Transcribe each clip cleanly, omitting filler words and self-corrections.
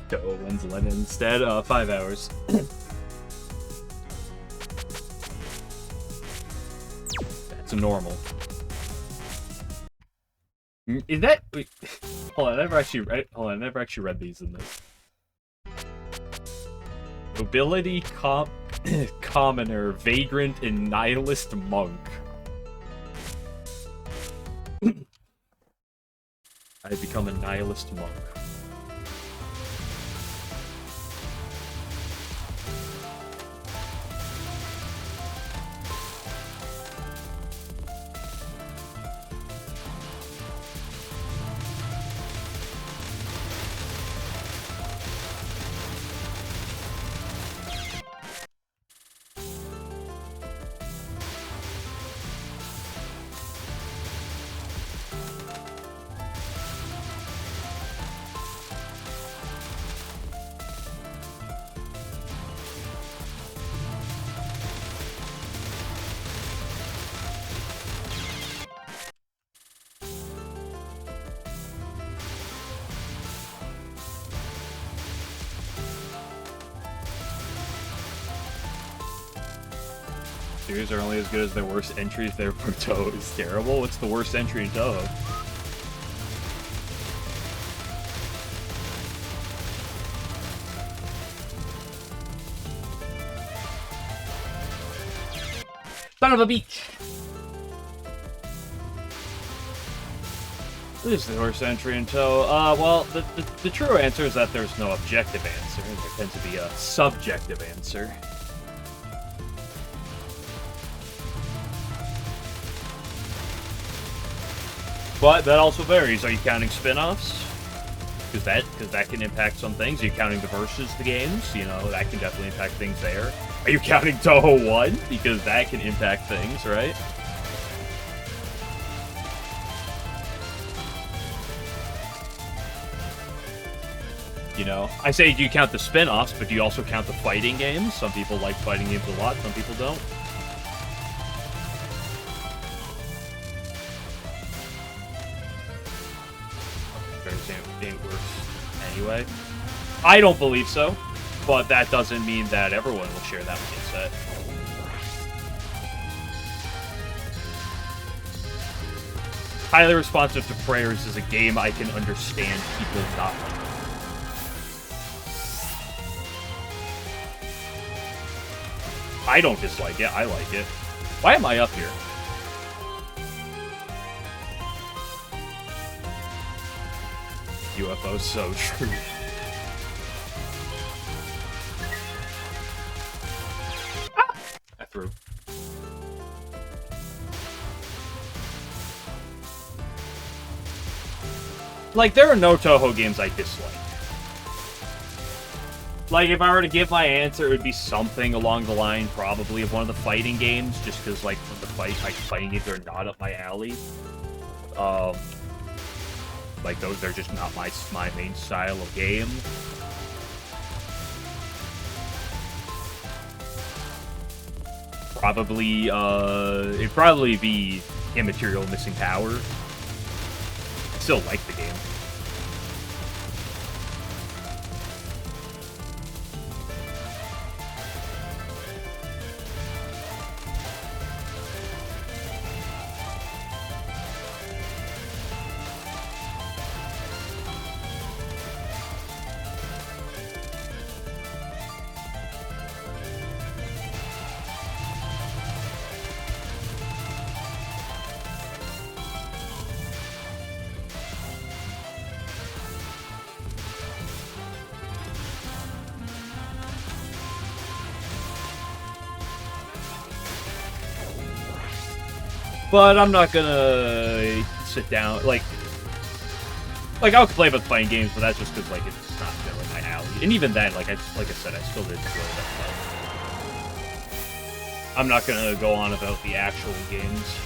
Touhou wins LNN instead. 5 hours. That's normal. Is that? Wait, hold on, I never actually read. Hold on, I never actually read these in this. Nobility, commoner, vagrant, and nihilist monk. I become a nihilist monk. Series are only as good as their worst entries, therefore Touhou is terrible. What's the worst entry in Touhou? Son of a beach! This is the worst entry in Touhou. Well, the true answer is that there's no objective answer. There tends to be a subjective answer. But that also varies. Are you counting spin-offs? Because that can impact some things. Are you counting the versus the games? You know, that can definitely impact things there. Are you counting Touhou 1? Because that can impact things, right? You know, I say do you count the spin-offs, but do you also count the fighting games? Some people like fighting games a lot, some people don't. Ain't worse anyway. I don't believe so, but that doesn't mean that everyone will share that mindset. Highly responsive to prayers is a game I can understand people not liking. I don't dislike it, I like it. Why am I up here? UFO so true. Ah! I threw. Like, there are no Touhou games I dislike. Like, if I were to give my answer, it would be something along the line, probably, of one of the fighting games, just because, like, the fighting games are not up my alley. Like, those are just not my main style of game. Probably, it'd probably be Immaterial Missing Power. I still like the game. But I'm not gonna sit down, like I'll play about fighting games, but that's just because, like, it's not really my alley. And even then, like I said, I still did enjoy that. I'm not gonna go on about the actual games,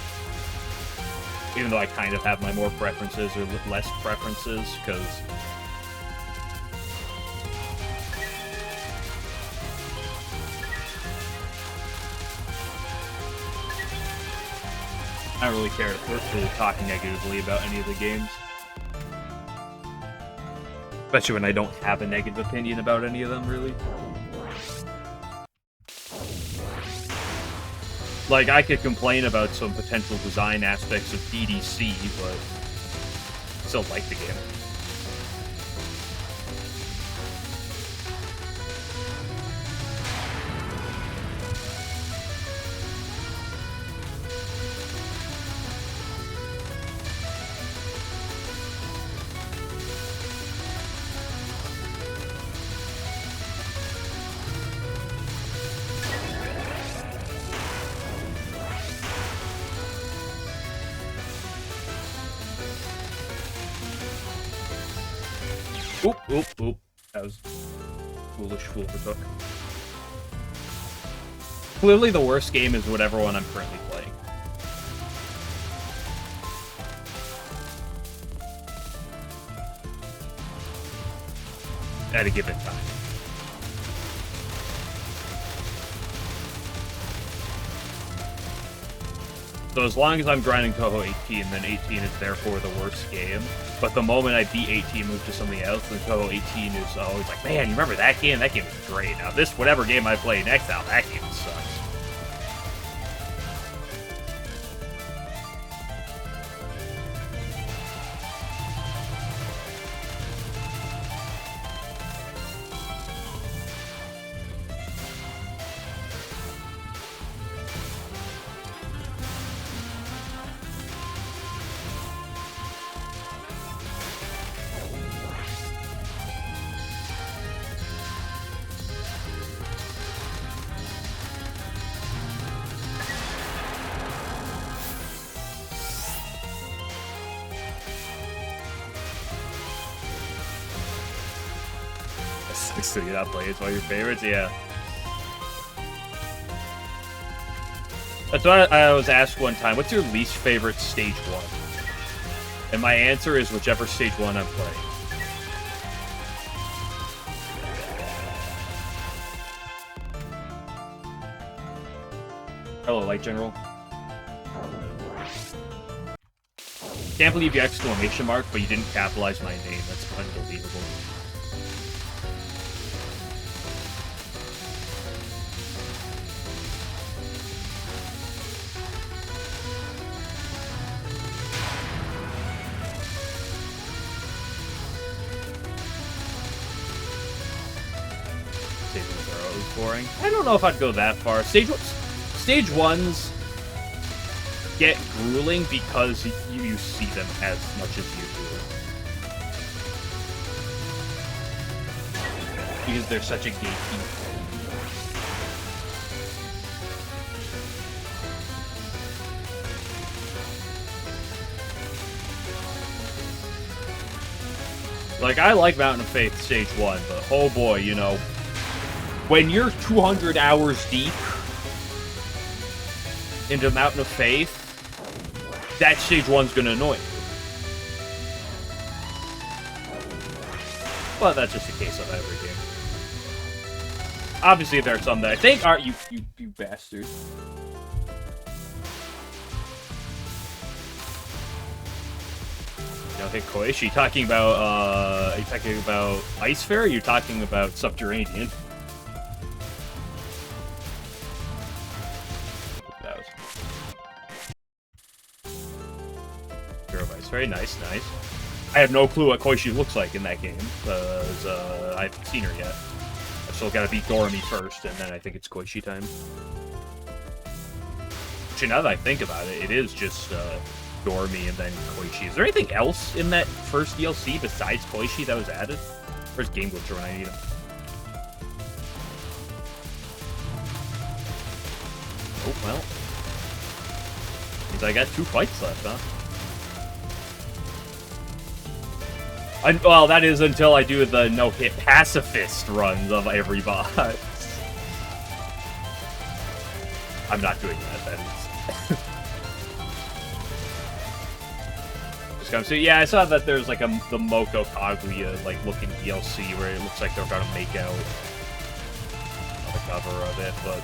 even though I kind of have my more preferences or less preferences, because I don't really care if we're talking negatively about any of the games. Especially when I don't have a negative opinion about any of them, really. Like, I could complain about some potential design aspects of PDC, but I still like the game. Oop, oop, oop. That was foolish fool for took. Clearly the worst game is whatever one I'm currently playing. At a given time. So as long as I'm grinding Touhou 18, then 18 is therefore the worst game. But the moment I beat 18, move to something else, then Touhou 18 is always like, man, you remember that game? That game was great. Now this, whatever game I play next out, that game sucks. So you're not playing, it's one of your favorites? Yeah. That's what I was asked one time, what's your least favorite stage 1? And my answer is whichever stage 1 I'm playing. Hello, Light General. Can't believe you exclamation mark, but you didn't capitalize my name. That's unbelievable. Boring. I don't know if I'd go that far. Stage 1s get grueling because you see them as much as you do. Because they're such a gatekeeper. Like, I like Mountain of Faith Stage 1, but oh boy, you know, when you're 200 hours deep into Mountain of Faith, that Stage 1's gonna annoy you. But that's just the case of every game. Obviously, there are some that I think are you bastard. Okay, Koichi, talking about are you talking about Ice Fair? Or are you talking about Subterranean? That was Hero of Ice. Very nice, nice. I have no clue what Koichi looks like in that game because I haven't seen her yet. I've still got to beat Dorami first, and then I think it's Koichi time. Actually, now that I think about it, it is just Dorami and then Koichi. Is there anything else in that first DLC besides Koichi that was added? Where's Game Glitcher when I need him? Oh, well. Means I got 2 fights left, huh? Well, that is until I do the no-hit pacifist runs of every boss. I'm not doing that, that is... So yeah, I saw that there's like the Moko Kaguya like looking DLC where it looks like they're gonna make out on the cover of it, but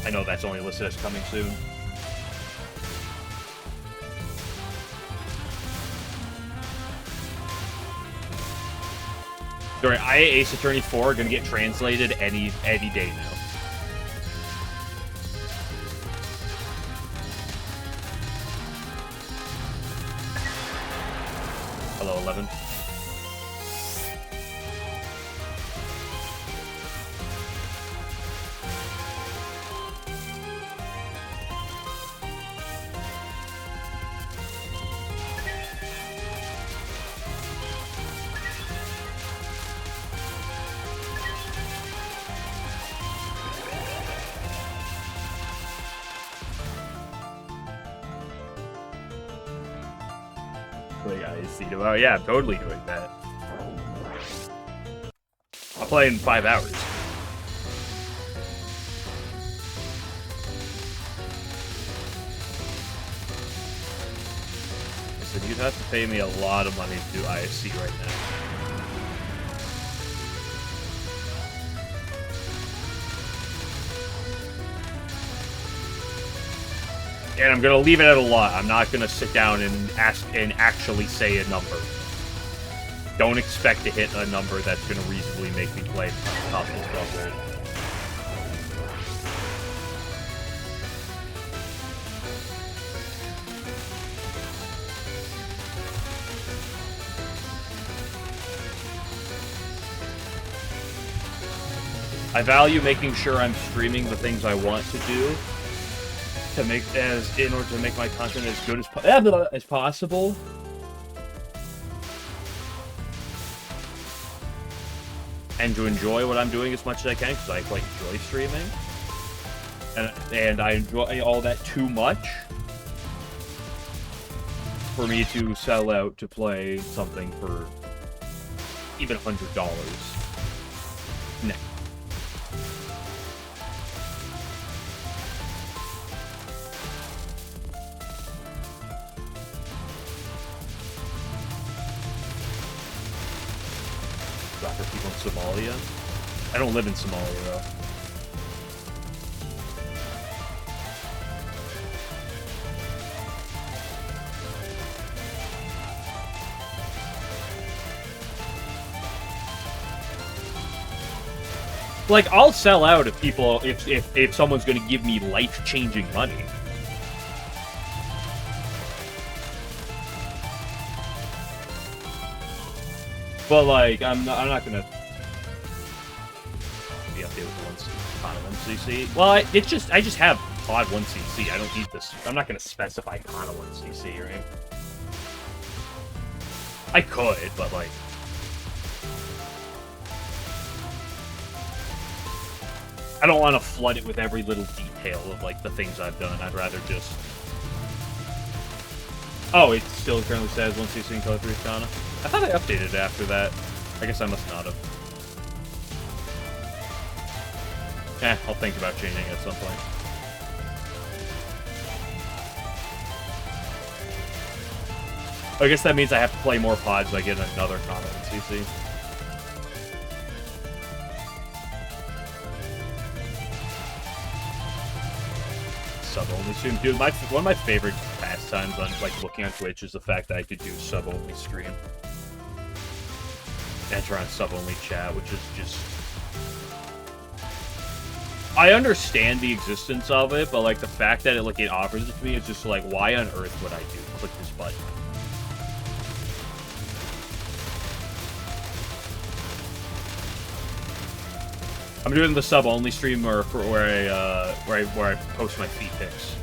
I know that's only listed as coming soon. During IA Ace Attorney 4 are going to get translated any day now. Hello, 11. Oh yeah, I'm totally doing that. I'll play in 5 hours. I said you'd have to pay me a lot of money to do ISC right now. And I'm gonna leave it at a lot. I'm not gonna sit down and actually say a number. Don't expect to hit a number that's gonna reasonably make me play Possible Struggle. I value making sure I'm streaming the things I want to do in order to make my content as good as possible. And to enjoy what I'm doing as much as I can, because I quite enjoy streaming. And I enjoy all that too much for me to sell out to play something for even $100. No. For people in Somalia. I don't live in Somalia, though. Like, I'll sell out if people, if someone's gonna give me life-changing money. But like, I'm not gonna be updated with Kana 1cc. Well, I just have Pod 1cc. I don't need this. I'm not gonna specify Kana 1cc, right? I could, but like, I don't want to flood it with every little detail of like the things I've done. I'd rather just. Oh, it still currently says 1cc in Code 3 Kana. I thought I updated it after that. I guess I must not have. I'll think about changing it at some point. I guess that means I have to play more pods so I get another Kana in CC. Sub-only stream. Dude, one of my favorite pastimes on like looking on Twitch is the fact that I could do sub-only stream. Enter on sub-only chat, which is just... I understand the existence of it, but like the fact that it offers it to me is just like, why on earth would I click this button? I'm doing the sub-only stream where I post my feet pics.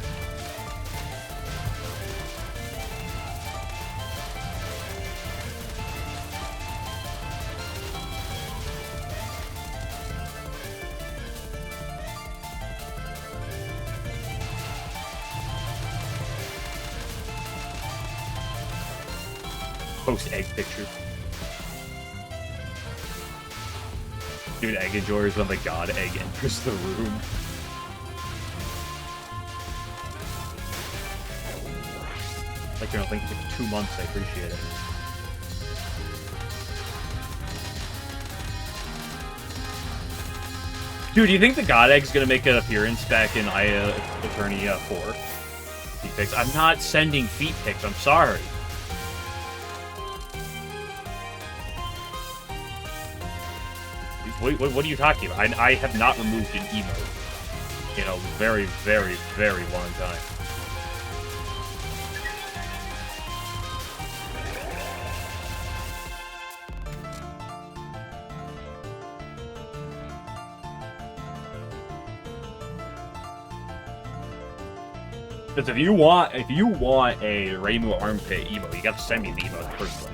Post egg pictures. Dude, egg enjoyers when the god egg enters the room. Like, you know, thank you for 2 months, I appreciate it. Dude, do you think the god egg's gonna make an appearance back in Attorney 4? Feet pics. I'm not sending feet pics, I'm sorry. What are you talking about? I have not removed an emote in a very, very, very long time. Because if you want a Reimu armpit emote, you got to send me the emote in the first place.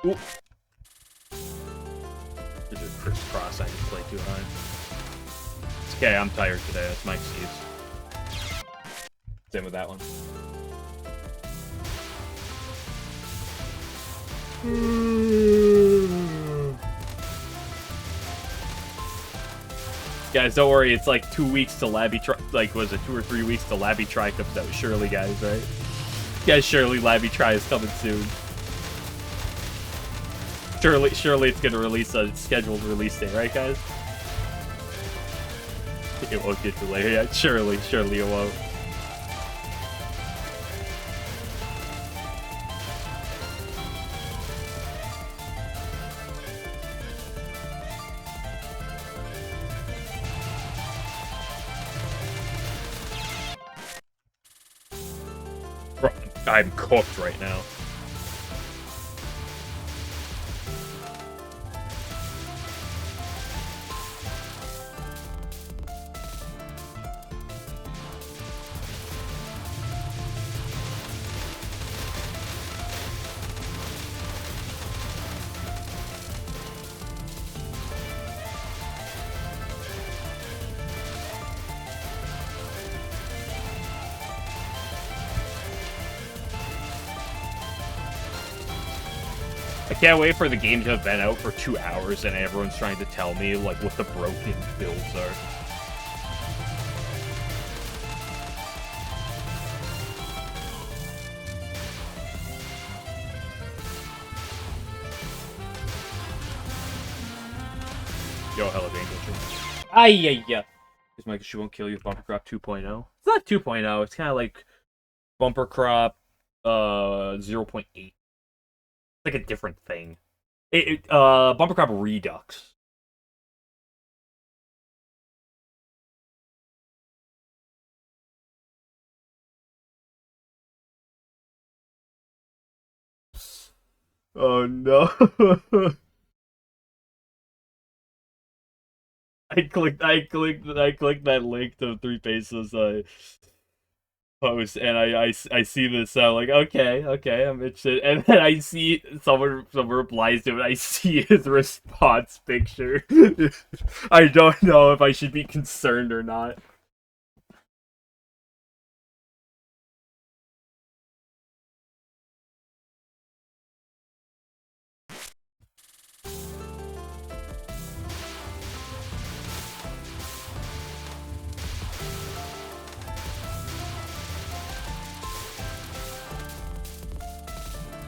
Ooh. There's a crisscross. I just played too high. It's okay, I'm tired today. That's my excuse. Same with that one. Guys, don't worry. It's like 2 weeks to Labby Tri. Like, was it 2 or 3 weeks to Labby Tri comes out? Surely, guys, right? Guys, surely Labby Tri is coming soon. Surely it's gonna release a scheduled release date, right, guys? It won't get delayed yet. Surely it won't. Bro, I'm cooked right now. I can't wait for the game to have been out for 2 hours and everyone's trying to tell me, like, what the broken builds are. Yo, hella dangerous. Ay-ya-ya. Because Mike, she won't kill you with Bumper Crop 2.0. It's not 2.0, it's kind of like Bumper Crop 0.8. Like a different thing. Bumper Crop Redux. Oh no. I clicked that link to 3 Pesos post, and I see this, so I'm like, okay, I'm interested, and then I see someone replies to it, I see his response picture. I don't know if I should be concerned or not.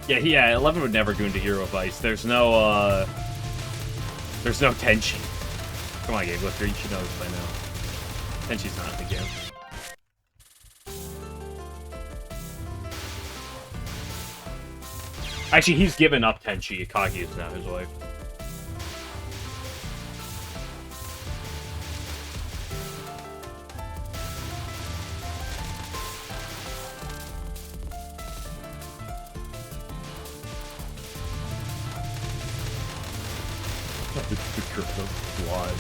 Yeah, 11 would never go into Hero of Ice. There's no Tenchi. Come on, Game Lifter, you should know this by now. Tenchi's not in the game. Actually, he's given up Tenchi. Akagi is now his wife. It's the crypto squad.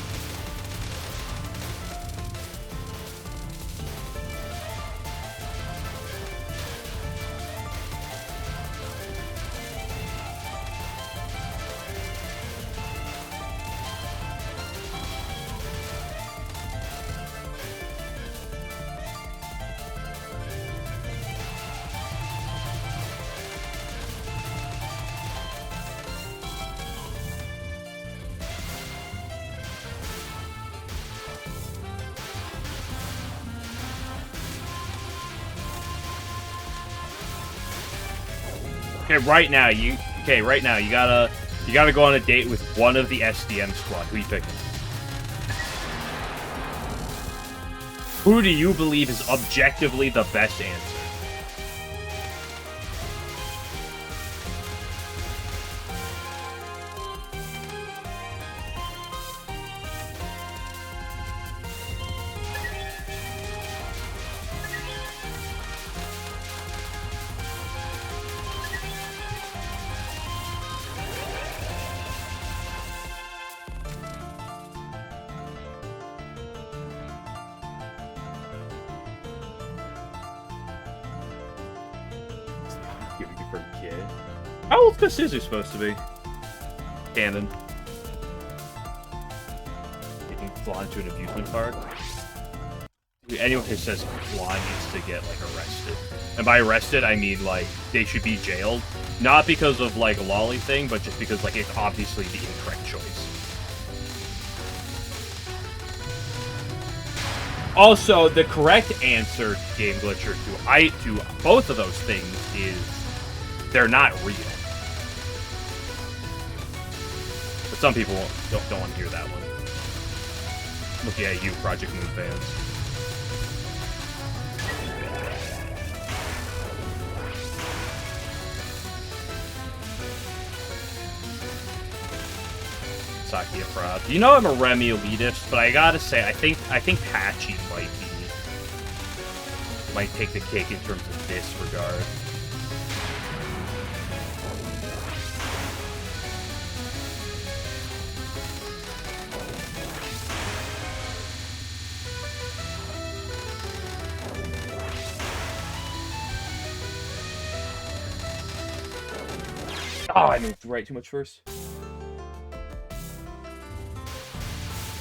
Okay, right now you gotta go on a date with one of the SDM squad. Who you picking? Who do you believe is objectively the best answer? How old's Kasuzu supposed to be? Canon. Taking Flan to an amusement park. Anyone who says Flan needs to get, like, arrested. And by arrested, I mean, like, they should be jailed. Not because of, like, a lolly thing, but just because, like, it's obviously the incorrect choice. Also, the correct answer, Game Glitcher, to both of those things is they're not real. But some people don't want to hear that one. Looking at you, Project Moon fans. Sakia Prop. You know I'm a Remy elitist, but I gotta say, I think Patchy might take the cake in terms of this regard. Oh, I moved right too much first.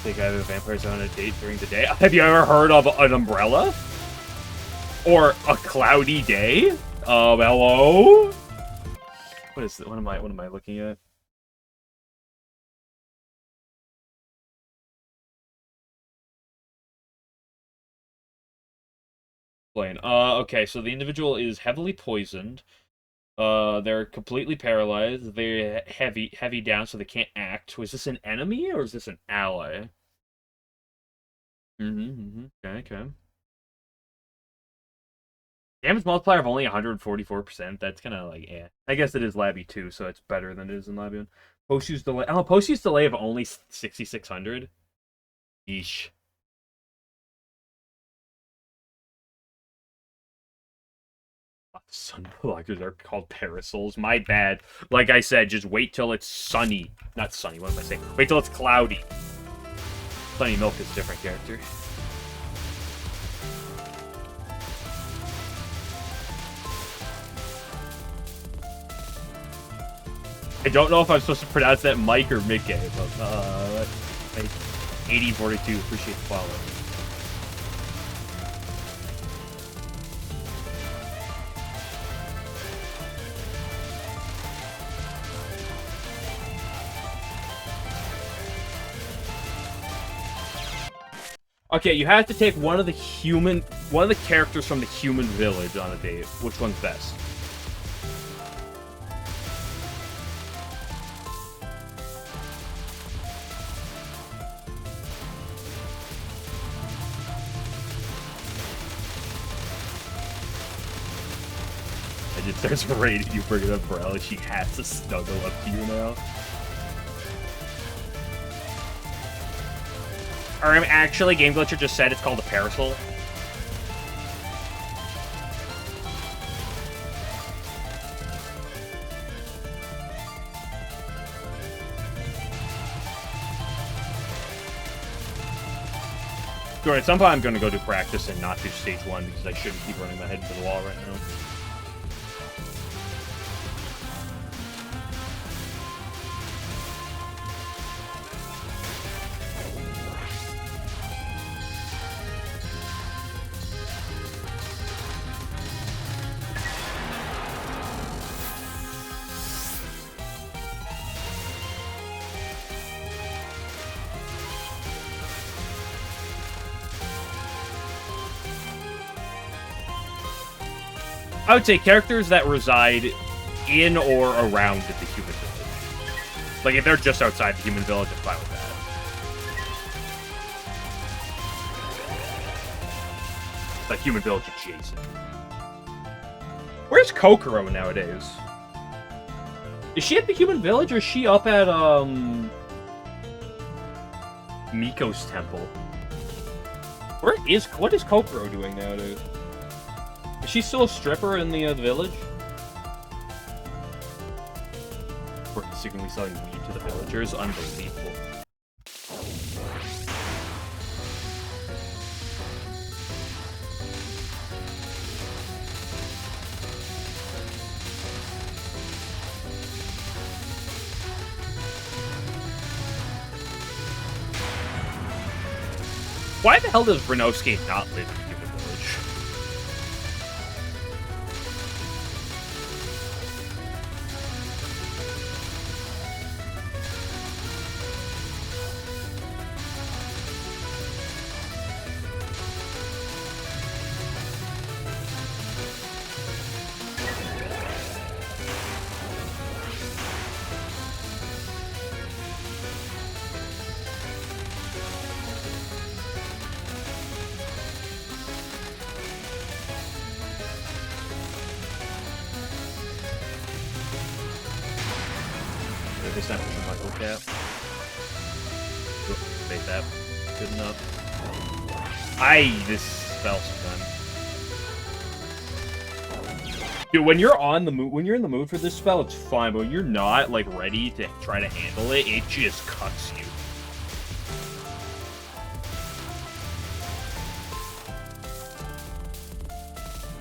Think I have a vampires on a date during the day. Have you ever heard of an umbrella? Or a cloudy day? Hello? What is it? What am I looking at? Okay, so the individual is heavily poisoned. They're completely paralyzed. They're heavy down, so they can't act. Was this an enemy or is this an ally? Okay. Damage multiplier of only 144%. That's kind of like, eh. I guess it is Labby 2, so it's better than it is in Labby 1. Post-use delay. Oh, post-use delay of only 6,600. Yeesh. Sun blockers are called parasols. My bad. Like I said, just wait till it's sunny. Not sunny, what am I saying? Wait till it's cloudy. Sunny Milk is a different character. I don't know if I'm supposed to pronounce that Mike or Mickey, but, 8042, appreciate the follow. Okay, you have to take one of the characters from the human village on a date. Which one's best? There's a raid you bring it up, bro. She has to snuggle up to you now. Or actually, Game Glitcher just said it's called a parasol. At some point I'm going to go do practice and not do stage 1 because I shouldn't keep running my head into the wall right now. I would say characters that reside in or around the human village. Like, if they're just outside the human village, I'm fine with that. Like, human village adjacent. Where's Kokoro nowadays? Is she at the human village, or is she up at, Miko's temple? What is Kokoro doing nowadays? Is she still a stripper in the village? We're secretly selling weed to the villagers? Unbelievable. Why the hell does Renosuke not live in the human village? This time with my full cap. Fake that. Good enough. This spell's done. Dude, when you're on the mood, when you're in the mood for this spell, it's fine. But when you're not, like, ready to try to handle it, it just cuts you.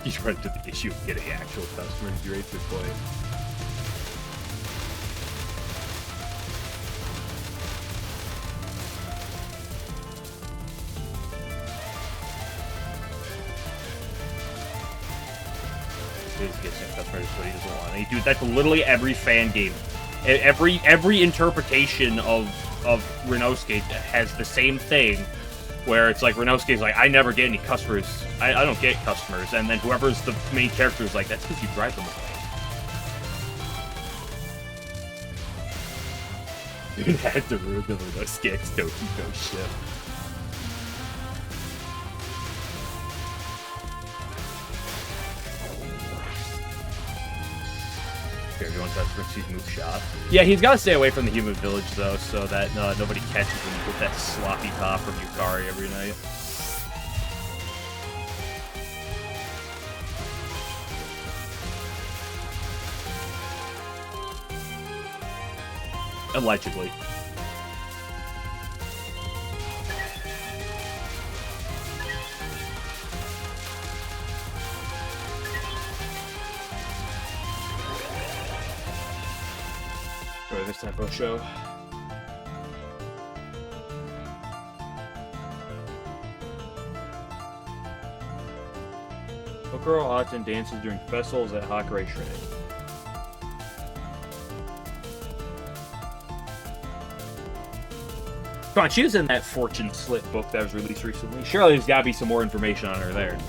You run into the issue of getting actual customers. You're right to play. Customers what he doesn't want. Dude, that's literally every fan game. Every interpretation of Renosuke has the same thing, where it's like Renosuke's like, I never get any customers. I don't get customers, and then whoever's the main character is like, that's because you drive them away. Dude, had to ruin the Renosuke X Tokiko ship. Everyone touches Rixie's move shot. Yeah, he's got to stay away from the human village, though, so that nobody catches him with that sloppy pop from Yukari every night. Allegedly. This tempo show. Kokoro often dances during festivals at Hakurei Shrine. Come on, she was in that fortune slit book that was released recently. Surely there's gotta be some more information on her there.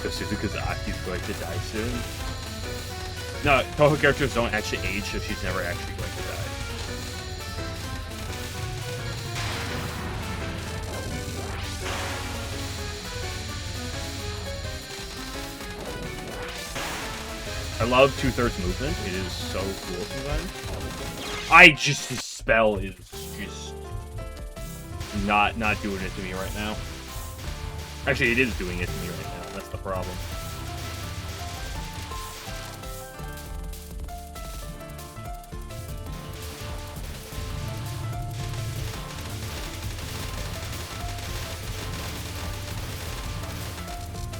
Suzuka's Aki's going to die soon. No, Touhou characters don't actually age, so she's never actually going to die. I love 2/3 movement. It is so cool sometimes. This spell is just not doing it to me right now. Actually, it is doing it to me right now. That's the problem.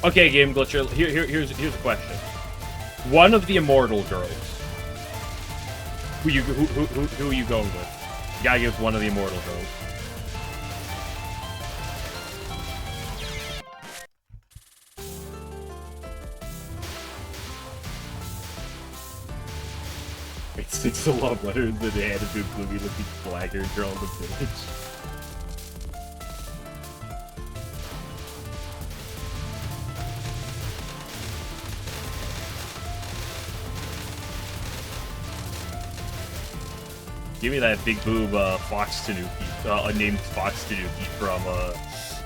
Okay, Game Glitcher, here's a question. One of the immortal girls. Who are you going with? You gotta give one of the immortal girls. It's a love letter that they added to Bluey looking black-haired girl in the village. Give me that big boob Fox Tanuki, named Fox Tanuki from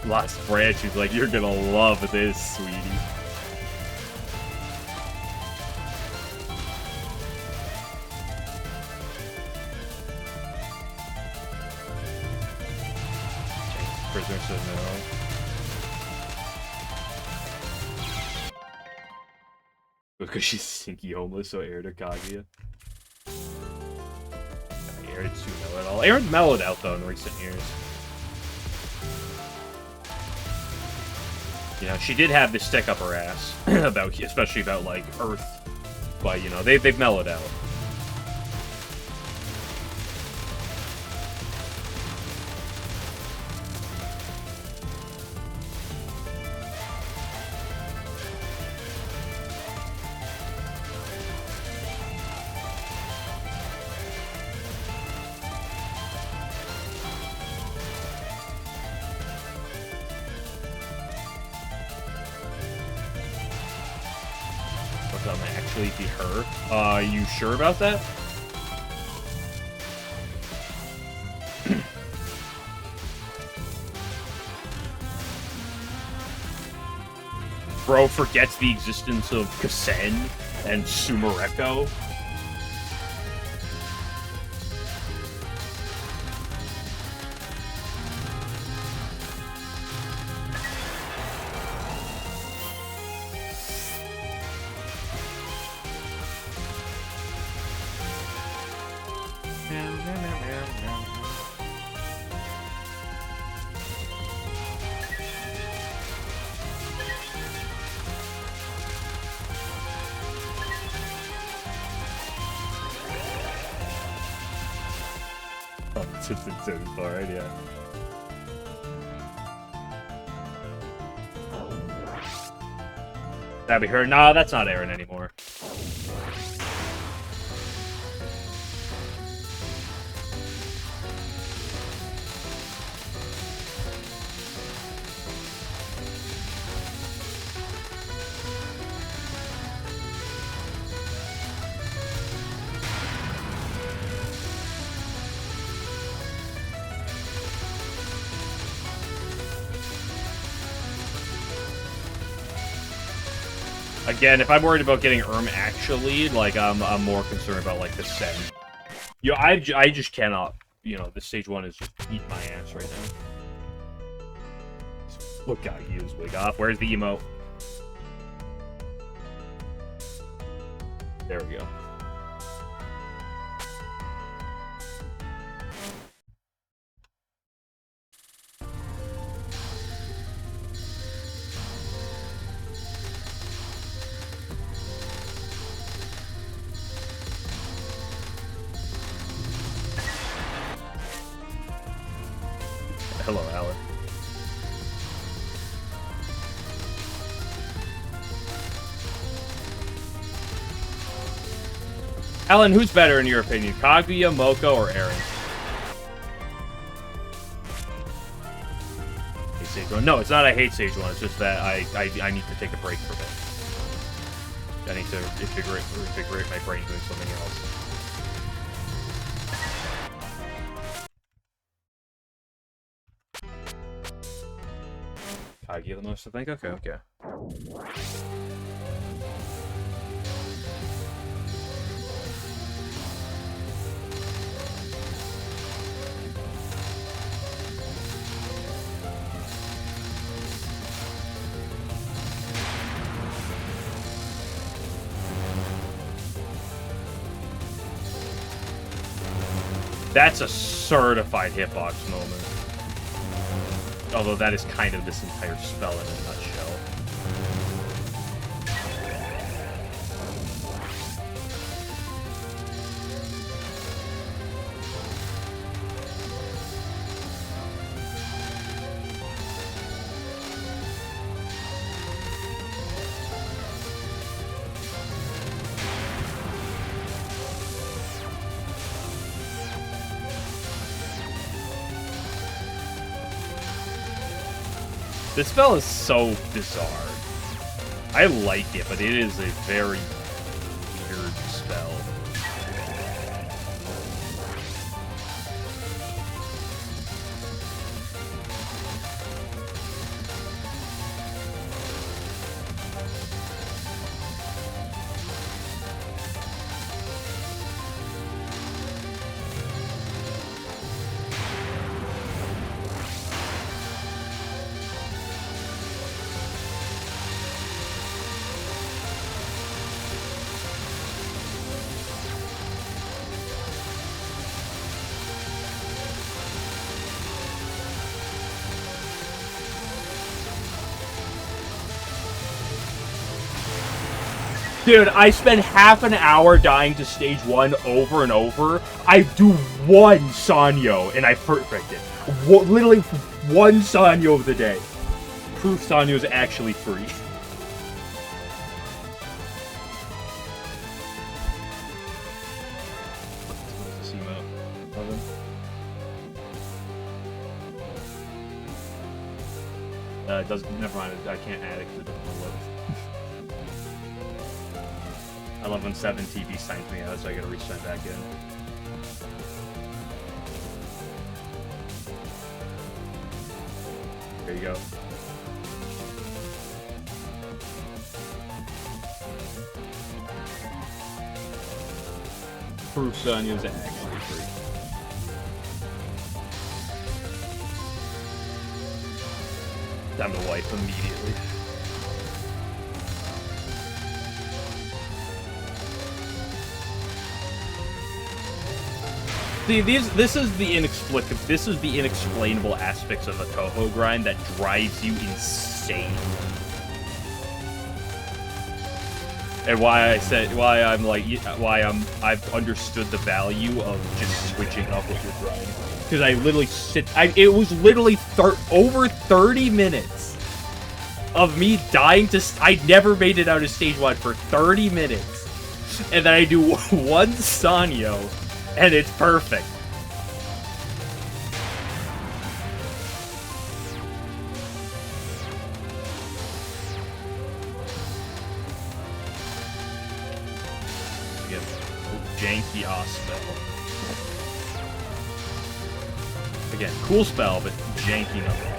Lost Branch. He's like, you're gonna love this, sweetie. Prisoner said no. Because she's stinky homeless, so Aaron or Kaguya. Aaron's too know-it-all. Aaron's mellowed out, though, in recent years. You know, she did have this stick up her ass, especially about, like, Earth. But, you know, they've mellowed out. Be her. Are you sure about that? Bro forgets the existence of Kasen and Sumereko. It's been so far, right? Yeah. That'd be her. Nah, that's not Aaron anymore. Again, if I'm worried about getting actually, like, I'm more concerned about, like, the set. Yo, I just cannot, you know, the stage 1 is just eating my ass right now. Look out, use wig off. Where's the emote? There we go. Hello, Alan. Alan, who's better in your opinion? Kaguya, Moko, or Aaron? Hate Stage 1. No, it's not I hate Stage 1. It's just that I need to take a break from it. I need to revigorate my brain doing something else. Kaguya the most, I think? Okay. That's a certified hitbox moment. Although that is kind of this entire spell in a nutshell. This spell is so bizarre. I like it, but it is a very weird spell. Dude, I spend half an hour dying to stage 1 over and over. I do one Sanyo, and I perfect it. Literally one Sanyo of the day. Proof Sanyo is actually free. What's this emote? 11? It doesn't. Never mind. I can't add it because it doesn't load. I love when 7 TV signs me out, so I gotta resign back in. There you go. Proof Sonya's actually free. Time to wipe immediately. See, this is the inexplainable aspects of a Touhou grind that drives you insane. And I've understood the value of just switching up with your grind. Because I literally it was literally over 30 minutes of me dying to, I never made it out of stage 1 for 30 minutes. And then I do one Sanyo. And it's perfect. Janky spell. Again, cool spell, but janky nonetheless.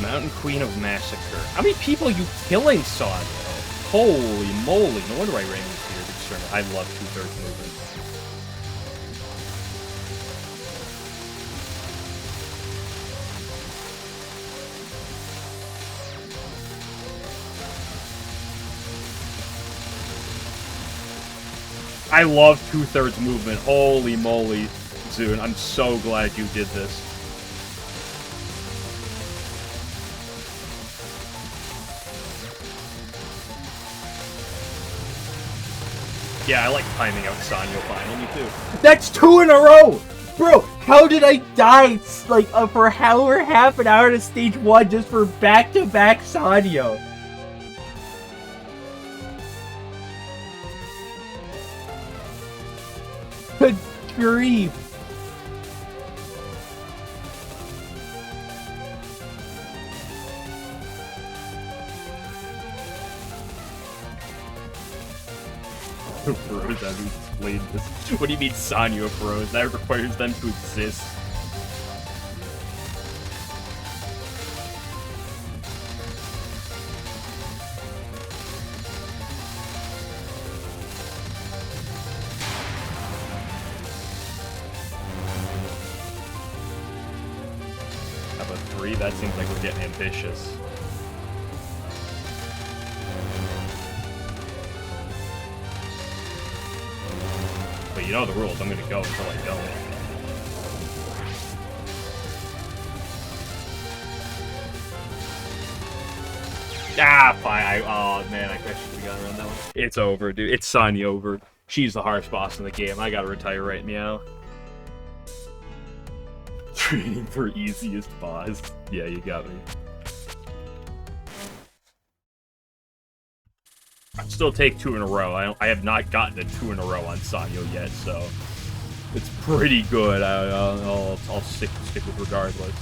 Mountain Queen of Massacre. How many people are you killing, Sanyo? Holy moly. No wonder I ran into here. I love 2/3 movement. I love 2/3 movement. Holy moly, Zune. I'm so glad you did this. Yeah, I like timing out Sanyo finally, too. That's 2 in a row! Bro, how did I die, like, for half an hour to stage 1 just for back-to-back Sanyo? Good grief. Froze, I've explained this. What do you mean Sanyo froze? That requires them to exist. How about 3? That seems like we're getting ambitious. But you know the rules, I'm gonna go until I don't. Ah, fine. Oh man, I should have gotten around that one. It's over, dude. It's Sanyo over. She's the hardest boss in the game. I gotta retire right meow. Training for easiest boss. Yeah, you got me. I still take 2 in a row. I have not gotten a 2 in a row on Sanyo yet, so it's pretty good. I'll stick with regardless.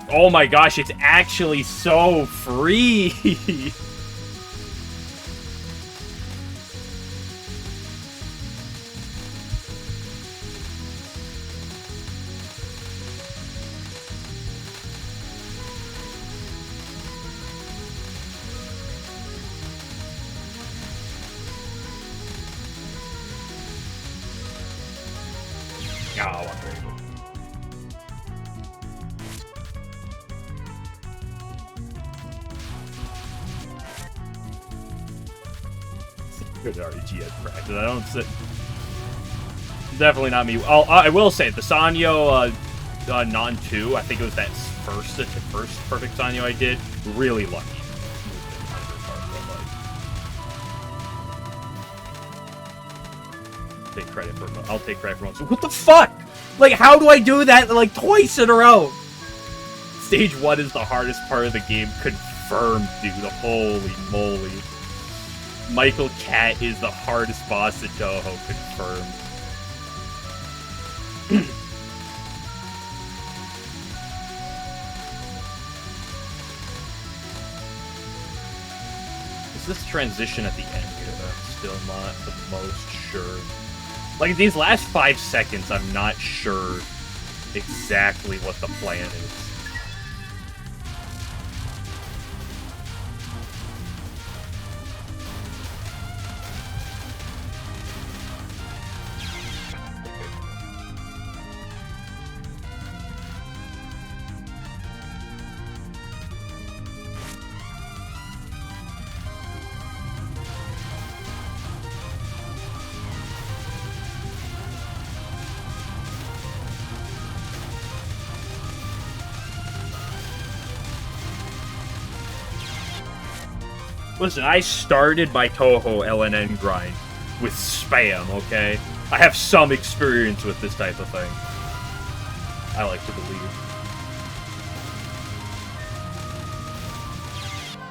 Oh my gosh, it's actually so free! Oh, I'm very good. Good REG at practice. I don't sit. Definitely not me. I will say the Sanyo non 2. I think it was that first perfect Sanyo I did. Really lucky. Take credit for. I'll take credit for once. What the fuck? Like, how do I do that like twice in a row? Stage 1 is the hardest part of the game. Confirmed, dude. Holy moly. Michael Cat is the hardest boss at Touhou. Confirmed. Is this transition at the end here that I'm still not the most sure? Like, these last 5 seconds, I'm not sure exactly what the plan is. Listen, I started my Touhou LNN grind with spam, okay? I have some experience with this type of thing. I like to believe.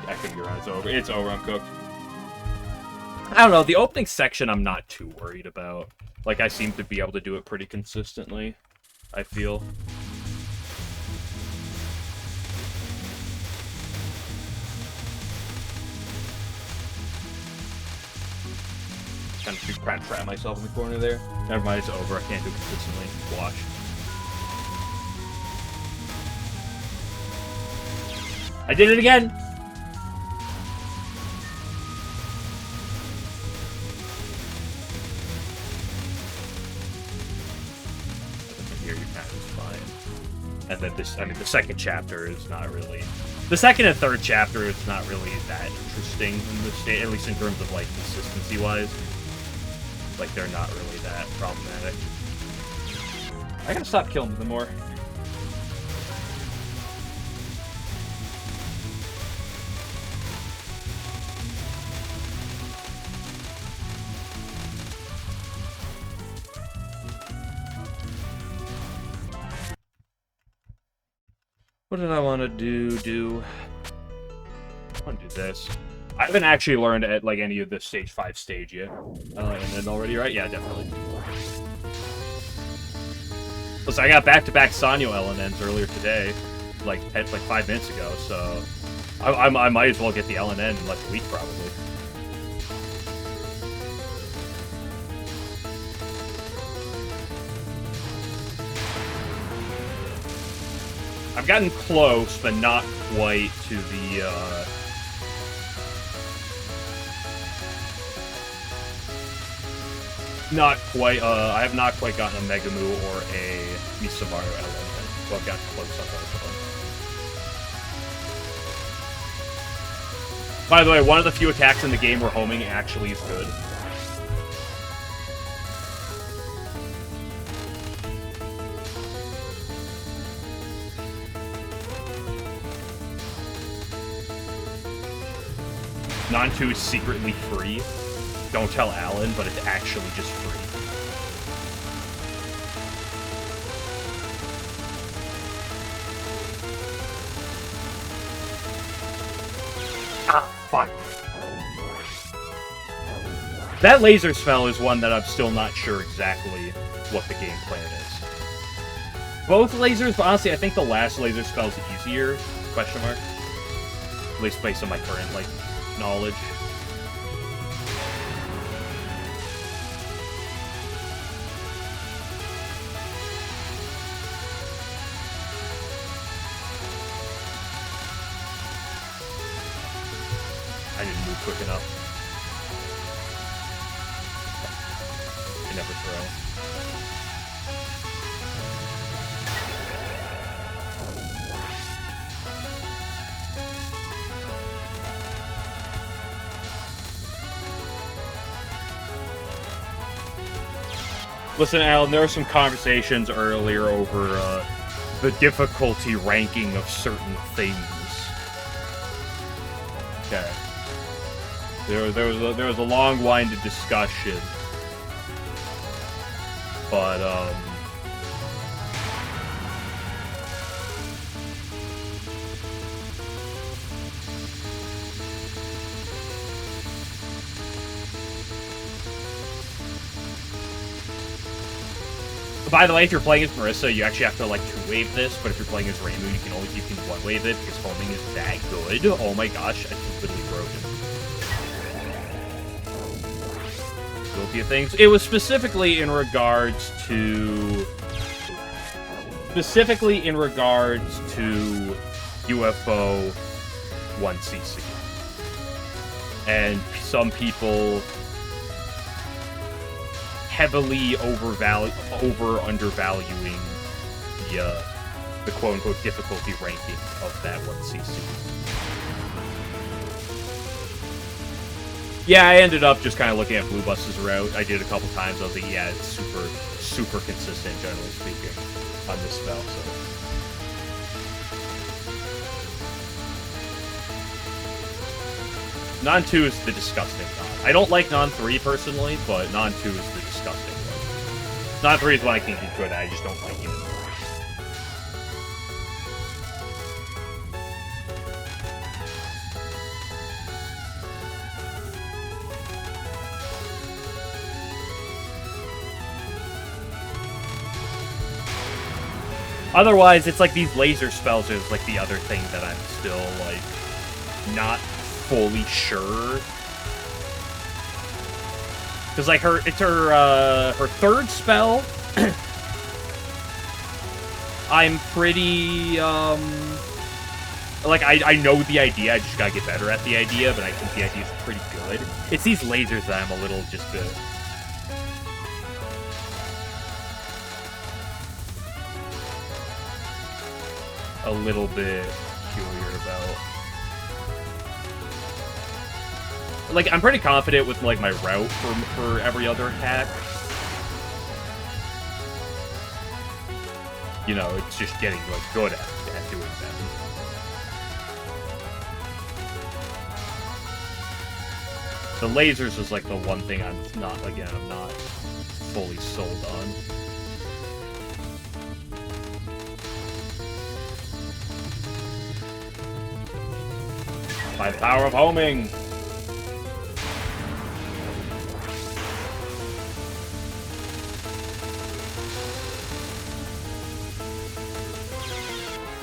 I think your eyes over. It's over, I'm cooked. I don't know, the opening section I'm not too worried about. Like, I seem to be able to do it pretty consistently, I feel. Trying to trap myself in the corner there. Never mind, it's over. I can't do it consistently. Watch. I did it again! Here you kind of is fine. And then this, I mean, the second chapter is not really... The second and third chapter is not really that interesting in this state, at least in terms of, like, consistency-wise. Like, they're not really that problematic. I gotta stop killing them more. What did I want to do? I want to do this. I haven't actually learned at, like, any of the Stage 5 stage yet. And then already, right? Yeah, definitely. Listen, I got back-to-back Sanyo LNNs earlier today, like 5 minutes ago, so... I might as well get the LNN in, like, a week, probably. I've gotten close, but not quite to the, Not quite, I have not quite gotten a MegUwU or a Misamaru LNN, so I've gotten close on both of them. By the way, one of the few attacks in the game where homing actually is good. Non-2 is secretly free. Don't tell Alan, but it's actually just free. Ah, fuck. That laser spell is one that I'm still not sure exactly what the game plan is. Both lasers, but honestly, I think the last laser spell is easier, question mark. At least based on my current, like, knowledge. I didn't move quick enough. I never throw. Listen, Alan, there were some conversations earlier over the difficulty ranking of certain things. Okay. There was a long-winded discussion, but by the way, if you're playing as Marissa, you actually have to like two-wave this, but if you're playing as Raymond, you can one-wave it because homing is that good. Oh my gosh, I completely broken. A few things. It was specifically in regards to UFO 1cc, and some people heavily undervaluing the quote-unquote difficulty ranking of that 1cc. Yeah, I ended up just kind of looking at Blue Bus's route. I did it a couple times. I was like, yeah, it's super consistent, generally speaking, on this spell, so. Non-2 is the disgusting non. I don't like Non-3 personally, but Non-2 is the disgusting one. Non-3 is one I can get good at, I just don't like it. Otherwise, it's like these laser spells is like the other thing that I'm still like not fully sure. Cause like her third spell, I'm pretty like I know the idea. I just gotta get better at the idea, but I think the idea is pretty good. It's these lasers that I'm a little just a little bit peculiar about. Like, I'm pretty confident with, like, my route for every other attack. You know, it's just getting, like, good at doing them. The lasers is, like, the one thing I'm not fully sold on. By the power of homing!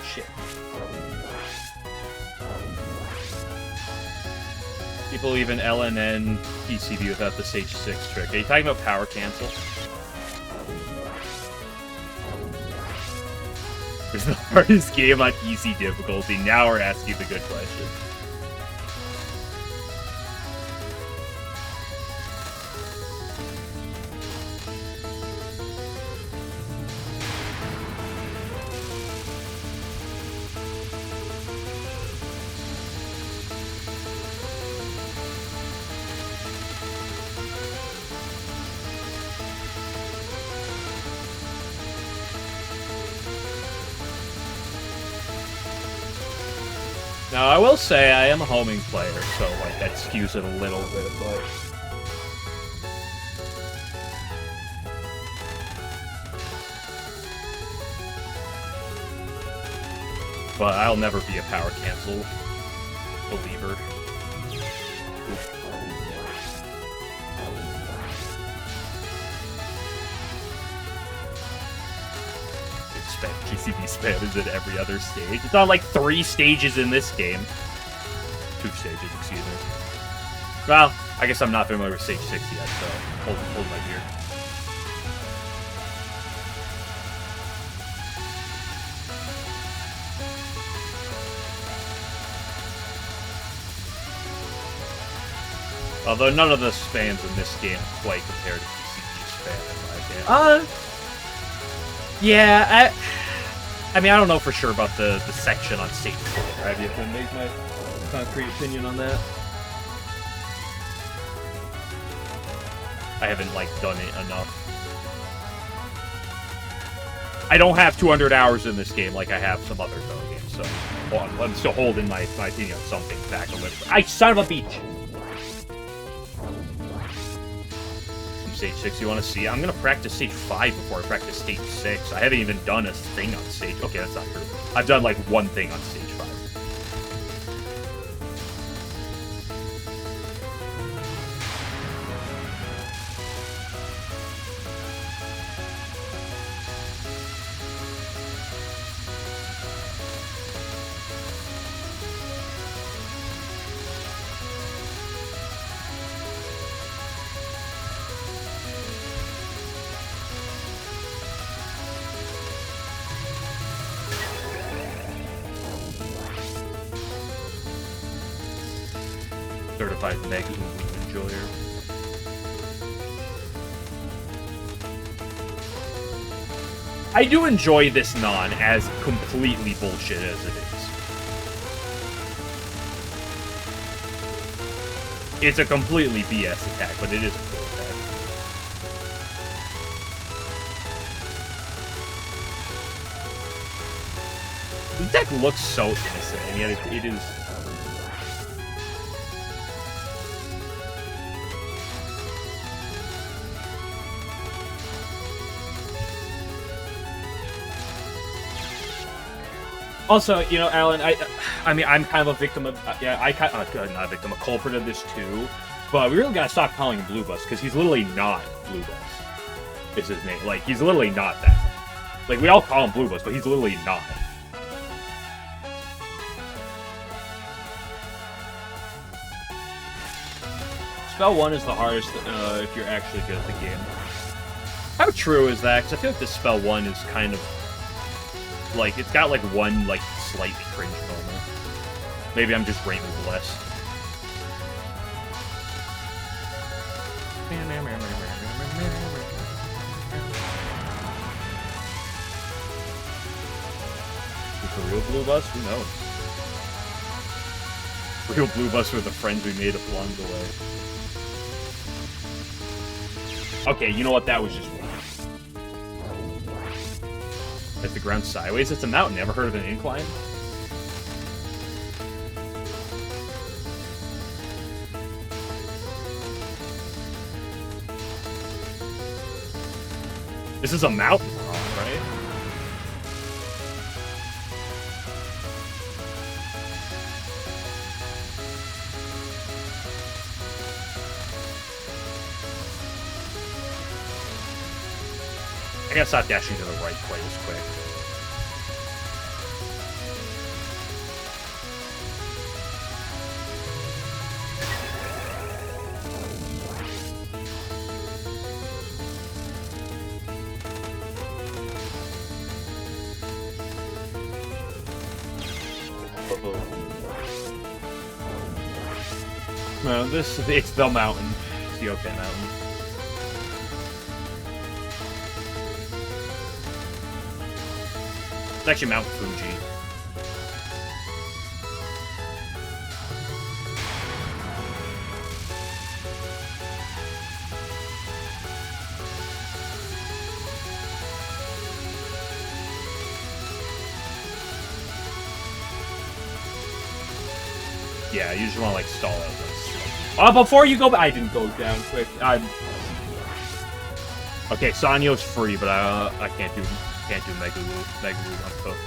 Shit. People even LNN PCB without the Sage 6 trick. Are you talking about power cancel? It's the hardest game on easy difficulty. Now we're asking the good question. Now, I will say I am a homing player, so, like, that skews it a little bit, but... But I'll never be a power cancel believer. GCB spam is at every other stage. It's on like 3 stages in this game. 2 stages, excuse me. Well, I guess I'm not familiar with stage 6 yet, so hold my beer. Although none of the spams in this game quite compare to GCB spam in my game. Yeah, I mean, I don't know for sure about the section on stage 4. I have yet to make my concrete opinion on that. I haven't, like, done it enough. I don't have 200 hours in this game like I have some other Touhou games, so I'm still holding my opinion on something back a little bit. Son of a beach! Stage 6 you want to see? I'm going to practice stage 5 before I practice stage 6. I haven't even done a thing on stage... Okay, that's not true. I've done, like, 1 thing on stage 5. Certified MegUwU enjoyer. I do enjoy this non as completely bullshit as it is. It's a completely BS attack, but it is a cool attack. The deck looks so innocent, and yet it is... Also, you know, Alan, I mean, I'm kind of a victim of, yeah, not a victim, a culprit of this too, but we really gotta stop calling him Blue Bus, because he's literally not Blue Bus, is his name. Like, he's literally not that. Like, we all call him Blue Bus, but he's literally not. Spell 1 is the hardest if you're actually good at the game. How true is that? Because I feel like this Spell 1 is kind of... Like, it's got, like, one, like, slightly cringe moment. Maybe I'm just greatly blessed. Is the real Blue Bus? Who knows? Real Blue Bus were the friends we made along the way. Okay, you know what? That was just wrong. Is the ground sideways? It's a mountain. Ever heard of an incline? This is a mountain, right? I gotta stop dashing to the right quite as quick. No, it's the mountain. It's the OK Mountain. It's actually Mount Fuji. Yeah, you just want to like stall out this. Before you go, I didn't go down quick. Okay, Sanyo's free, but I can't do MegUwU. MegUwU, I'm cooked.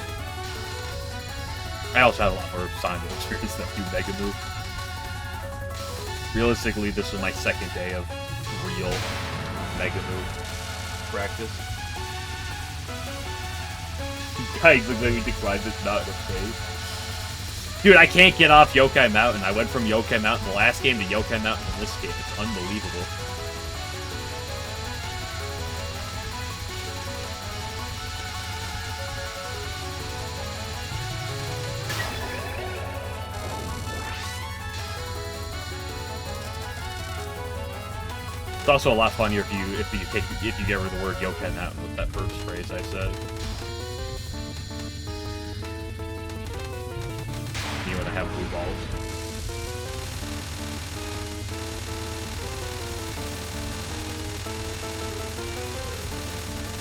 I also have a lot more Sanyo experience than do MegUwU. Realistically, this is my second day of real MegUwU practice. Guys, look like we declined this mountain of faith. Dude, I can't get off Yokai Mountain. I went from Yokai Mountain the last game to Yokai Mountain in this game. It's unbelievable. It's also a lot funnier if you get rid of the word Yokai Mountain with that first phrase I said. You want to have blue balls.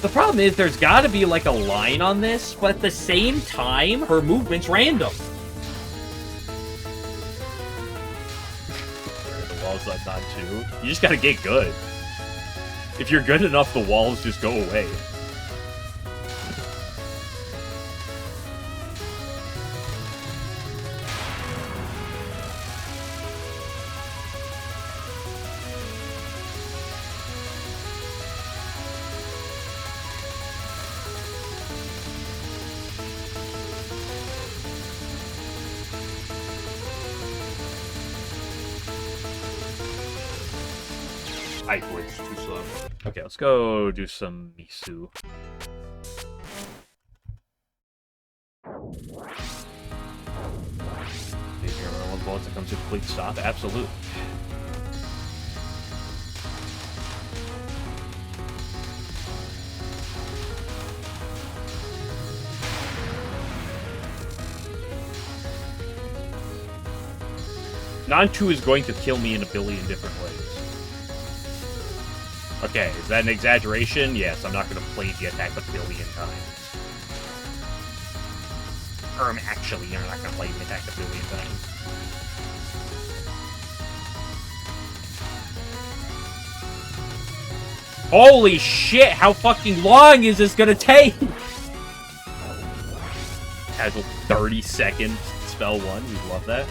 The problem is there's got to be like a line on this, but at the same time, her movement's random. The walls are not too. You just gotta get good. If you're good enough, the walls just go away. It's too slow. Okay, let's go do some Misu. If you're one bullet that comes to a complete stop, absolutely. Non-2 is going to kill me in a billion different ways. Okay, is that an exaggeration? Yes, I'm not going to play the attack a billion times. Actually, you're not going to play the attack a billion times. Holy shit, how fucking long is this going to take? Casual 30 seconds, spell 1, we love that.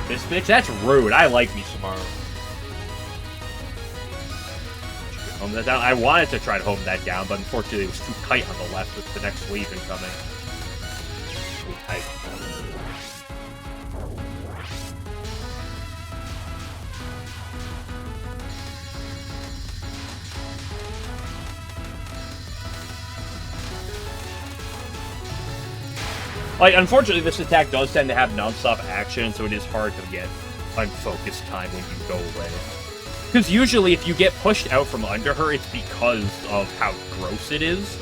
This bitch? That's rude. I like me Samaru. Home that down. I wanted to try to home that down, but unfortunately it was too tight on the left with the next wave incoming. Too tight. Like, unfortunately, this attack does tend to have non-stop action, so it is hard to get unfocused time when you go away. Because usually, if you get pushed out from under her, it's because of how gross it is.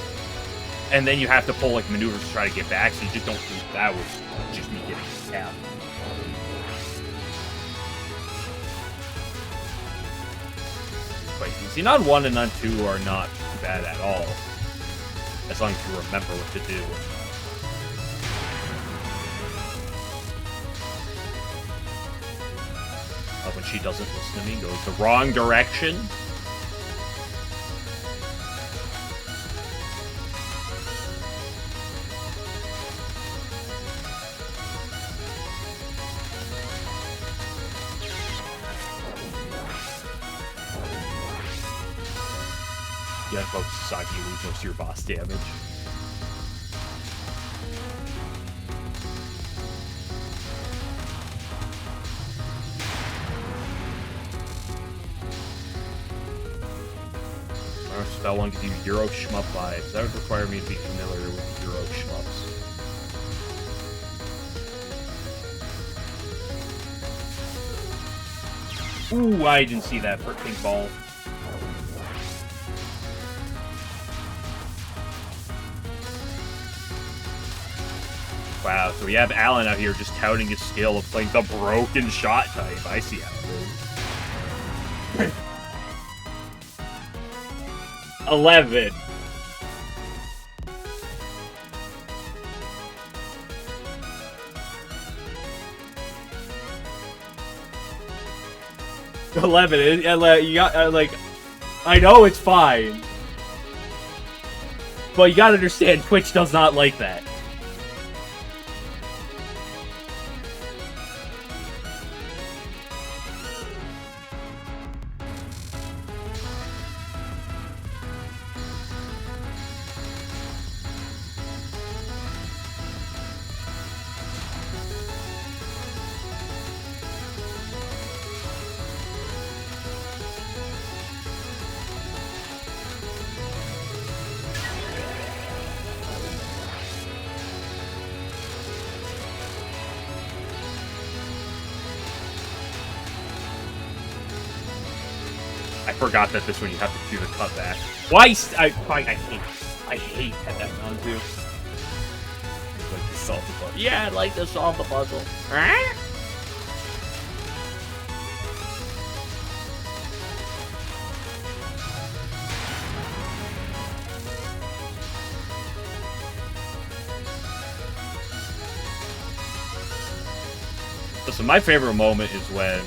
And then you have to pull, like, maneuvers to try to get back, so you just don't do that. Was just me getting tapped. Quite easy. Non-1 and non-2 are not bad at all. As long as you remember what to do. When she doesn't listen to me, goes the wrong direction. Yeah, folks, Saki, you lose most of your boss damage. Spell 1 gives you Euro Shmup vibes. That would require me to be familiar with Euro Shmups. Ooh, I didn't see that pink ball. Wow, so we have Alan out here just touting his skill of playing the broken shot type. I see how it is. 11. 11. You got like, I know it's fine, but you gotta understand, Twitch does not like that. I forgot that this one you have to do the cutback. Why? I hate that on too. Like to solve the puzzle. Yeah, I'd like to solve the puzzle. Listen, my favorite moment is when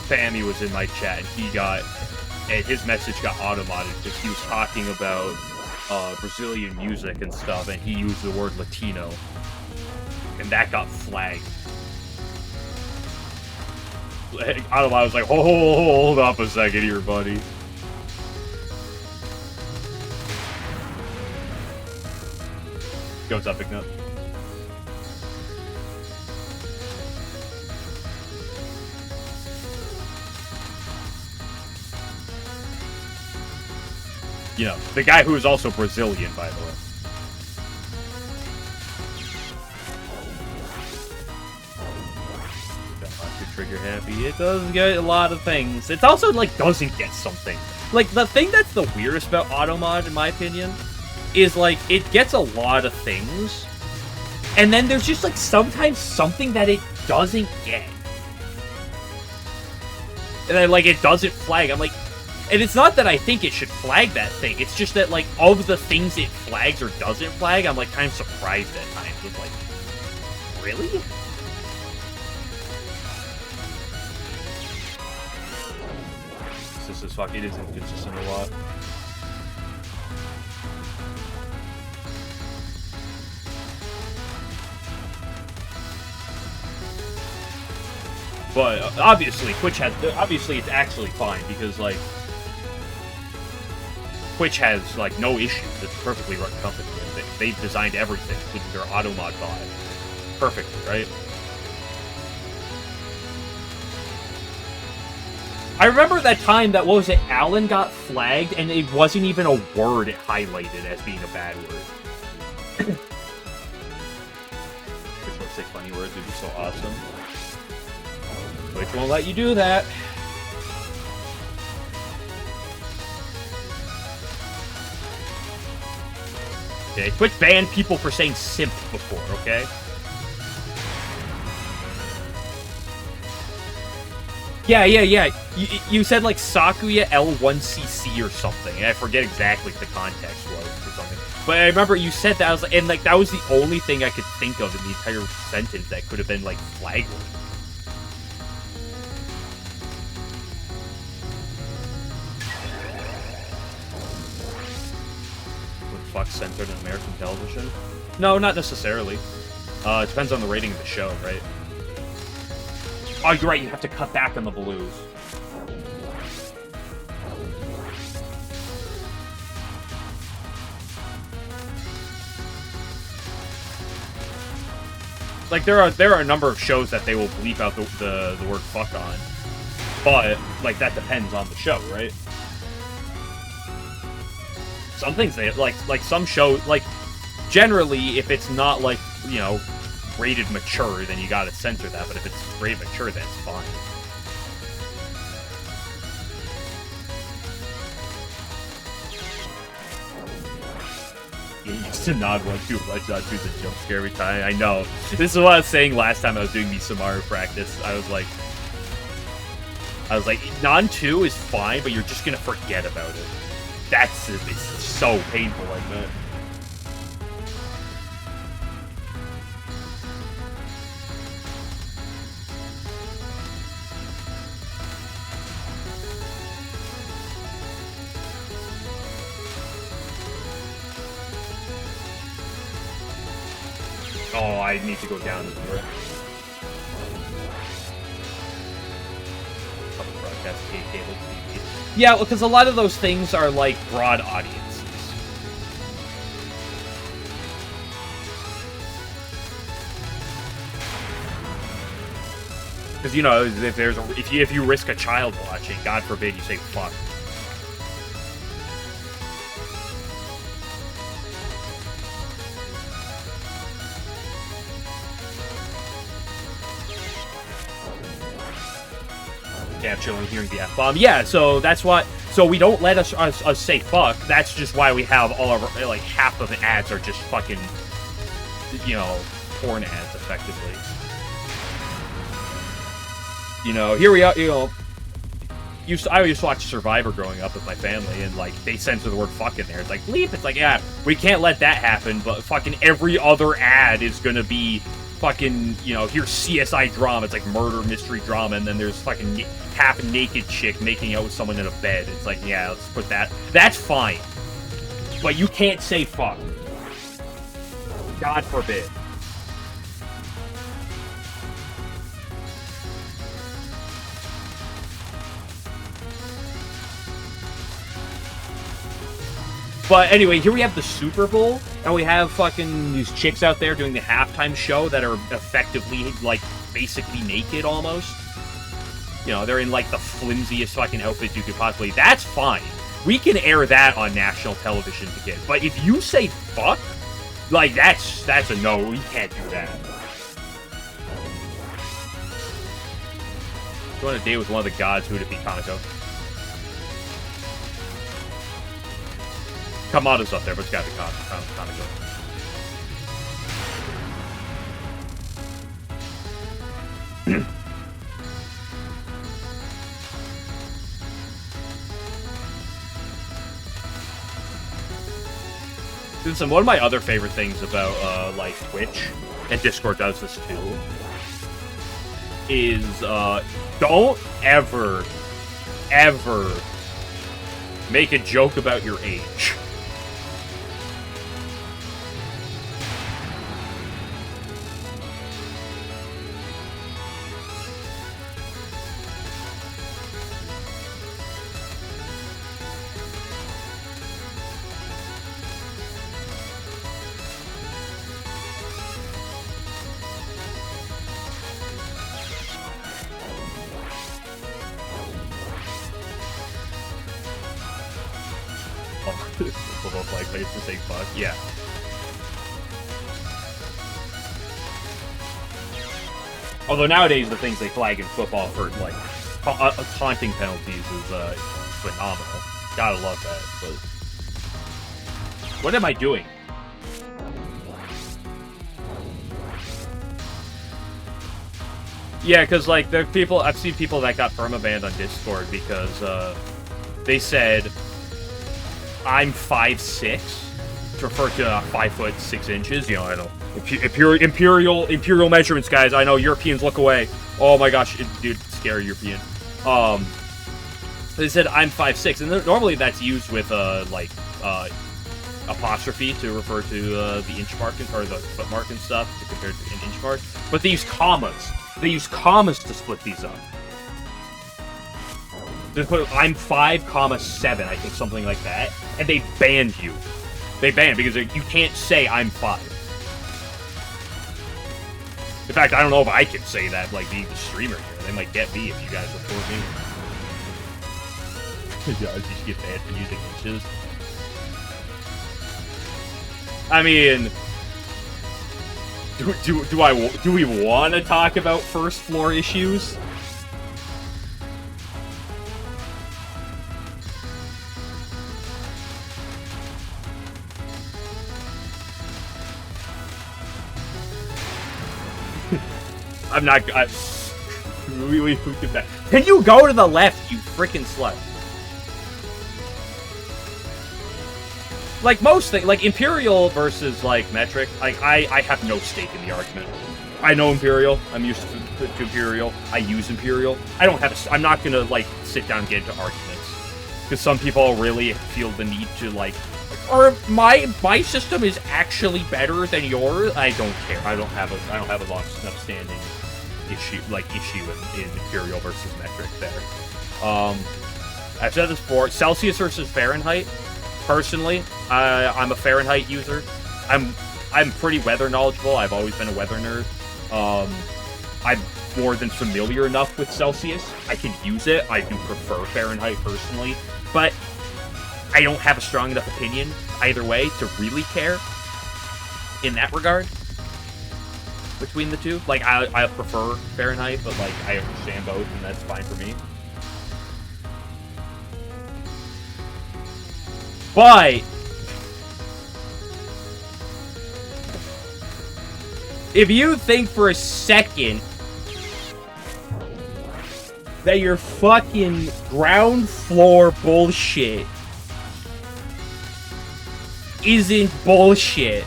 Sammy was in my chat, and his message got auto-modded because he was talking about Brazilian music and stuff, and he used the word Latino, and that got flagged. Auto-mod was like, hold up a second here, buddy. What's up, Big Nut? You know, the guy who is also Brazilian, by the way. Trigger happy. It does get a lot of things. It's also, like, doesn't get something. Like, the thing that's the weirdest about Automod, in my opinion, is, like, it gets a lot of things, and then there's just, like, sometimes something that it doesn't get. And then, like, it doesn't flag. I'm like... And it's not that I think it should flag that thing. It's just that, like, of the things it flags or doesn't flag, I'm, like, kind of surprised at times. It's like, really? This is fucking, it is inconsistent a lot. But, obviously, obviously it's actually fine, because, like, Twitch has, like, no issues. It's a perfectly run company. They've designed everything, including their Automod bot. Perfectly, right? I remember that time that, what was it, Alan got flagged, and it wasn't even a word highlighted as being a bad word. Twitch won't say funny words, it'd be so awesome. Twitch won't let you do that. Okay, Twitch banned people for saying simp before, okay? Yeah. You said, like, Sakuya L1CC or something, and I forget exactly what the context was or something. But I remember you said that, I was like, and, like, that was the only thing I could think of in the entire sentence that could have been, like, flag word. Fuck centered in American television? No, not necessarily. It depends on the rating of the show, right? Oh, you're right, you have to cut back on the blues. Like, there are a number of shows that they will bleep out the word fuck on. But, like, that depends on the show, right? Some things they like some shows, like, generally if it's not, like, you know, rated mature, then you gotta censor that, but if it's rated mature, that's fine. You used to nod one too much, not do the jump scare every time. I know. This is what I was saying last time I was doing the Samaru practice. I was like, non 2 is fine, but you're just gonna forget about it. It's so painful like that. Oh, I need to go down to it. Broadcast cable TV. Yeah, because a lot of those things are like broad audiences. Because you know, if you risk a child watching, God forbid you say fuck. Yeah, I'm chilling hearing the F-bomb. Yeah, so that's what. So we don't let us say fuck. That's just why we have all of our, like, half of the ads are just fucking, you know, porn ads, effectively. You know, here we are, you know. I used to watch Survivor growing up with my family, and, like, they censor the word fuck in there. It's like, bleep. It's like, yeah, we can't let that happen, but fucking every other ad is gonna be fucking, you know, here's CSI drama. It's like murder, mystery drama, and then there's fucking half-naked chick making out with someone in a bed. It's like, yeah, let's put that. That's fine. But you can't say fuck. God forbid. But anyway, here we have the Super Bowl, and we have fucking these chicks out there doing the halftime show that are effectively, like, basically naked almost. You know, they're in, like, the flimsiest fucking outfits you could possibly... That's fine. We can air that on national television to kids. But if you say fuck, like, that's a no. We can't do that. Go on a date with one of the gods, who would it be, Kaneko? Kamada's up there, but it's gotta be Kaneko. Listen, one of my other favorite things about, like, Twitch, and Discord does this too, is, don't ever make a joke about your age. Like, place to say fuck, yeah. Although nowadays the things they flag in football for, like, taunting penalties is phenomenal. Gotta love that. But what am I doing? Yeah, because, like, there are people, I've seen people that got permabanned on Discord because they said, I'm 5'6", to refer to 5'6". You know, I know imperial measurements, guys. I know Europeans look away. Oh my gosh, dude, scary European. They said I'm 5'6", and normally that's used with like apostrophe to refer to the inch mark or the foot mark and stuff to compare to an inch mark. But they use commas. They use commas to split these up. They put I'm 5,7, I think, something like that, and they banned you. They banned because you can't say I'm 5. In fact, I don't know if I can say that, like, being the streamer here. They might get me if you guys report me. Yeah, you should get banned for using inches. I mean, do we want to talk about first floor issues? I'm not. We did that. Can you go to the left, you freaking slut? Like most things, like Imperial versus like Metric, like I have no stake in the argument. I know Imperial. I'm used to Imperial. I use Imperial. I don't have. I'm not gonna like sit down and get into arguments because some people really feel the need to like or my system is actually better than yours. I don't care. I don't have a long standing issue in imperial versus metric there. I've said this before. Celsius versus Fahrenheit. Personally, I'm a Fahrenheit user. I'm pretty weather knowledgeable. I've always been a weather nerd. I'm more than familiar enough with Celsius. I can use it. I do prefer Fahrenheit personally, but I don't have a strong enough opinion either way to really care in that regard between the two. Like, I prefer Fahrenheit, but, like, I understand both, and that's fine for me. But if you think for a second that your fucking ground floor bullshit isn't bullshit,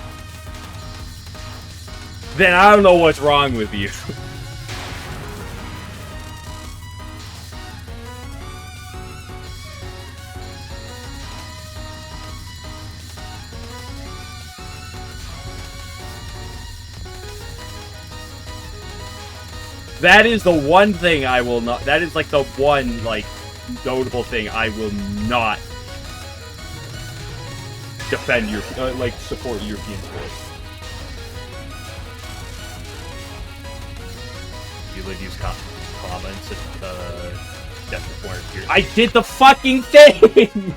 then I don't know what's wrong with you. That is the one thing I will not... That is, like, the one, like, notable thing I will not defend your... like, support European sports. You would use comments at the death corner here. I did the fucking thing!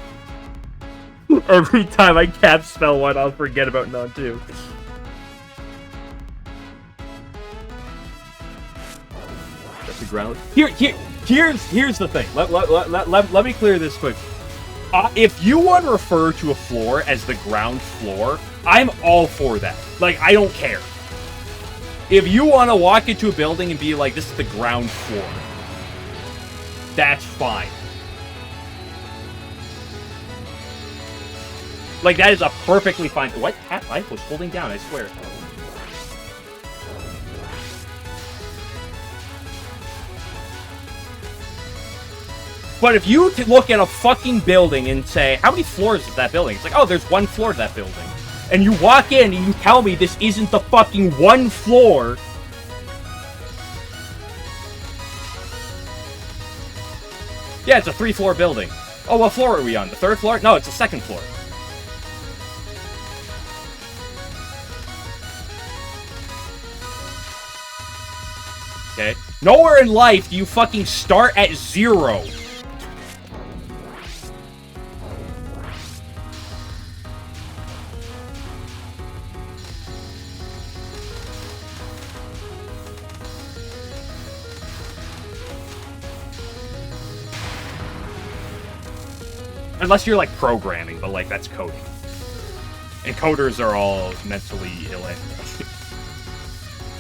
Every time I cap spell one, I'll forget about none, too. Ground. Here's the thing. Let me clear this quick. If you want to refer to a floor as the ground floor, I'm all for that. Like, I don't care. If you want to walk into a building and be like, this is the ground floor, that's fine. Like, that is a perfectly fine... What? I was holding down, I swear. But if you look at a fucking building and say, how many floors is that building? It's like, oh, there's one floor to that building. And you walk in and you tell me this isn't the fucking one floor. Yeah, it's a 3-floor building. Oh, what floor are we on? The 3rd floor? No, it's the 2nd floor. Okay. Nowhere in life do you fucking start at 0. Unless you're, like, programming, but, like, that's coding. And coders are all mentally ill. I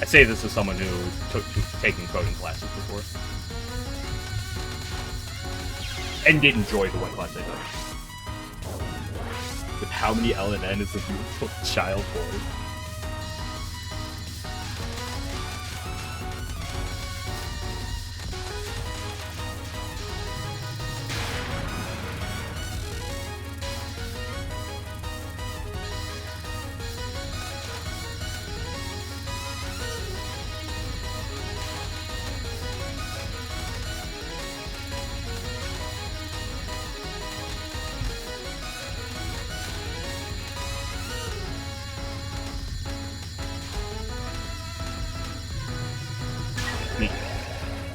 say this as someone who's taken coding classes before. And did enjoy the one class I took. With how many LNN is a beautiful child boy.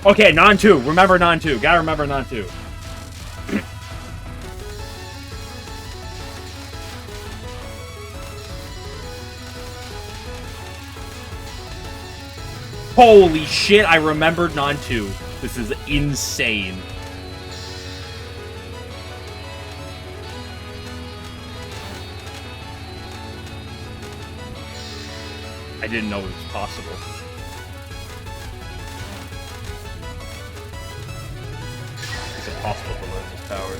Okay, non-2. Remember non-2. Gotta remember non-2. Holy shit, I remembered non-2. This is insane. I didn't know it was possible. It's impossible to learn this power.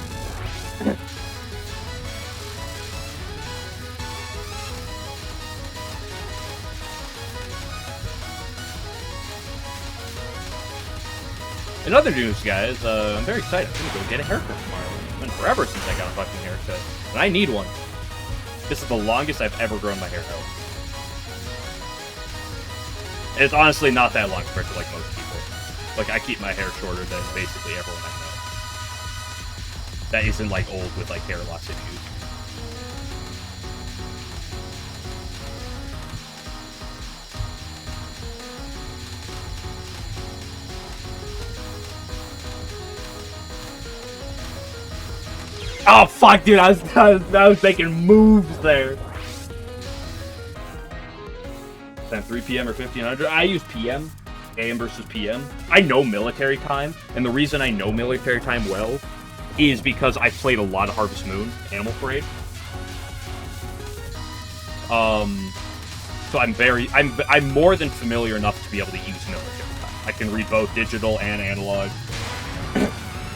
In other news, guys, I'm very excited. I'm gonna go get a haircut tomorrow. It's been forever since I got a fucking haircut. And I need one. This is the longest I've ever grown my hair out. It's honestly not that long compared to, like, most people. Like, I keep my hair shorter than basically everyone I know. That isn't, like, old with, like, hair loss issues. Oh, fuck, dude, I was making moves there. Then 3 p.m. or 1500? I use PM. AM versus PM. I know military time, and the reason I know military time well is because I played a lot of Harvest Moon, Animal Parade. So I'm more than familiar enough to be able to use military time. I can read both digital and analog.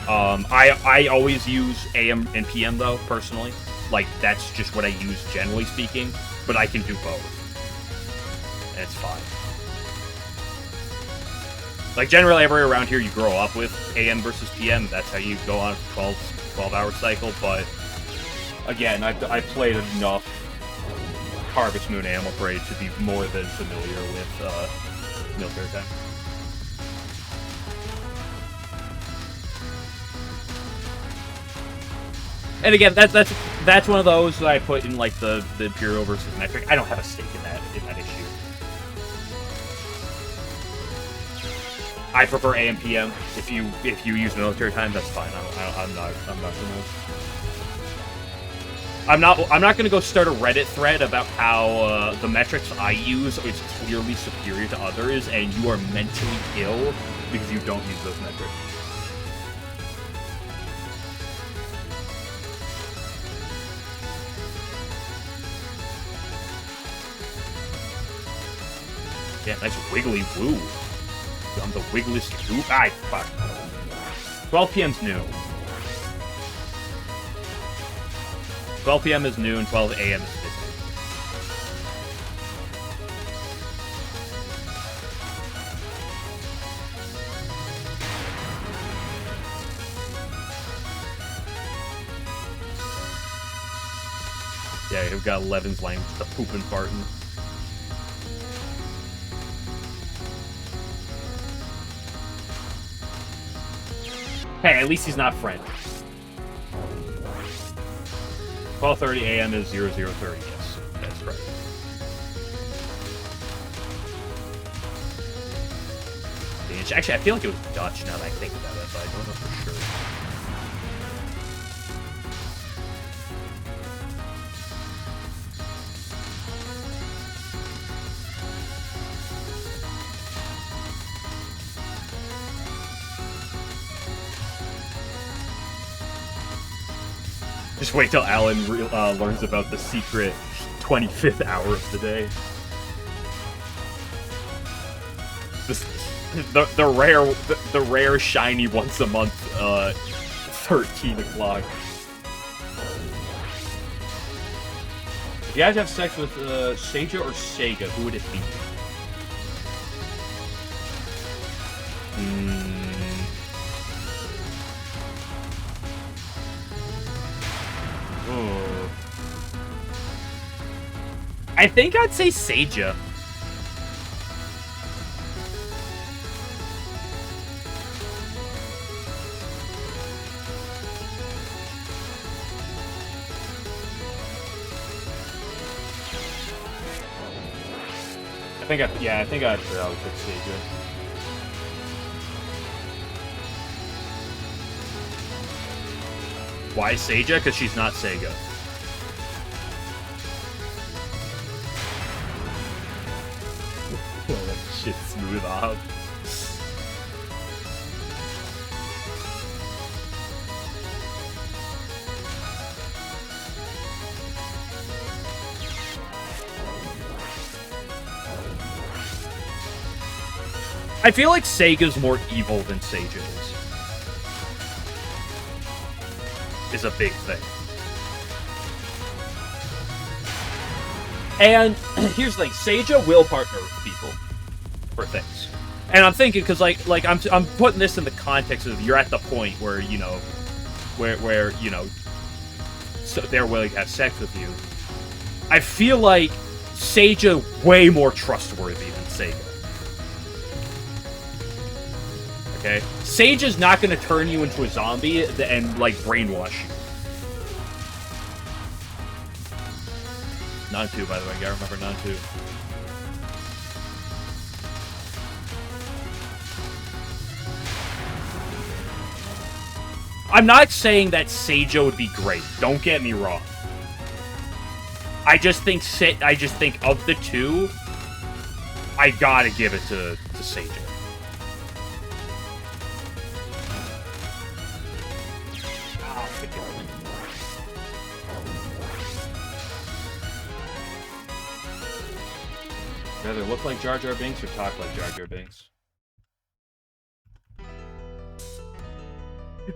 I always use AM and PM though, personally. Like, that's just what I use generally speaking, but I can do both. And it's fine. Like, generally everywhere around here you grow up with AM versus PM, that's how you go on a 12-hour cycle, but again, I played enough Harvest Moon Animal Parade to be more than familiar with military time. And again, that's one of those that I put in, like, the Imperial versus metric. I don't have a stake in that issue. I prefer AM PM. If you use military time, that's fine. I'm not gonna go start a Reddit thread about how the metrics I use is clearly superior to others, and you are mentally ill because you don't use those metrics. Yeah, nice wiggly woo. I'm the wiggliest woo. Ah, fuck. 12 p.m.'s noon. 12 p.m. is noon, 12 a.m. is midnight. Yeah, we've got 11's language, the poopin' fartin'. Hey, at least he's not French. 12:30 a.m. is 0030, yes. That's correct. Actually, I feel like it was Dutch now that I think about it, but I don't know for sure. Just wait till Alan learns about the secret 25th hour of the day. The rare shiny once a month 13 o'clock. If you guys have sex with Sega or Sega, who would it be? I think I'd say Seiya. I think I'd pick Seiya. Why Seiya? Because she's not Sega. Oh, that shit smooth off. I feel like Sega's more evil than Seiya is a big thing. And here's the thing, Seiya will partner with people for things. And I'm thinking, because like I'm putting this in the context of you're at the point where, you know, where you know, so they're willing to have sex with you. I feel like Seiya way more trustworthy than Sega. Okay? Seiya's not going to turn you into a zombie and, like, brainwash you. Non-2, by the way. Gotta remember non-2. I'm not saying that Seiya would be great. Don't get me wrong. I just think of the two, I gotta give it to Seiya. Rather look like Jar Jar Binks or talk like Jar Jar Binks?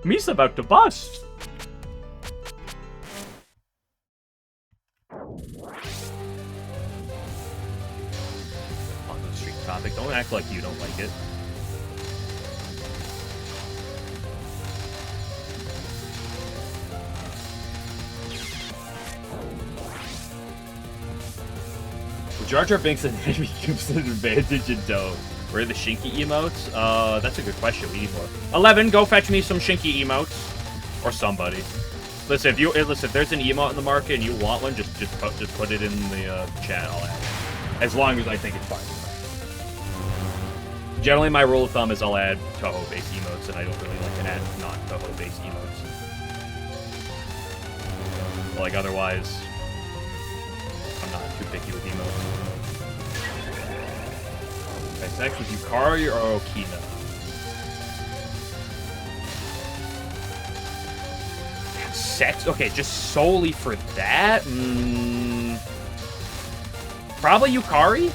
Misa about to bust. On the street topic, don't act like you don't like it. Well, Jar Jar Binks and enemy gives an advantage in Dough. Where are the Shinky emotes? That's a good question. We need more. 11, go fetch me some Shinky emotes. Or somebody. Listen, if there's an emote in the market and you want one, just put it in the chat. I'll add it. As long as I think it's fine. Generally, my rule of thumb is I'll add Touhou-based emotes, and I don't really like to add non-Touhou-based emotes. Like, otherwise, I'm not too picky with emotes. Okay, sex with Yukari or Okina? Sex? Okay, just solely for that? Probably Yukari?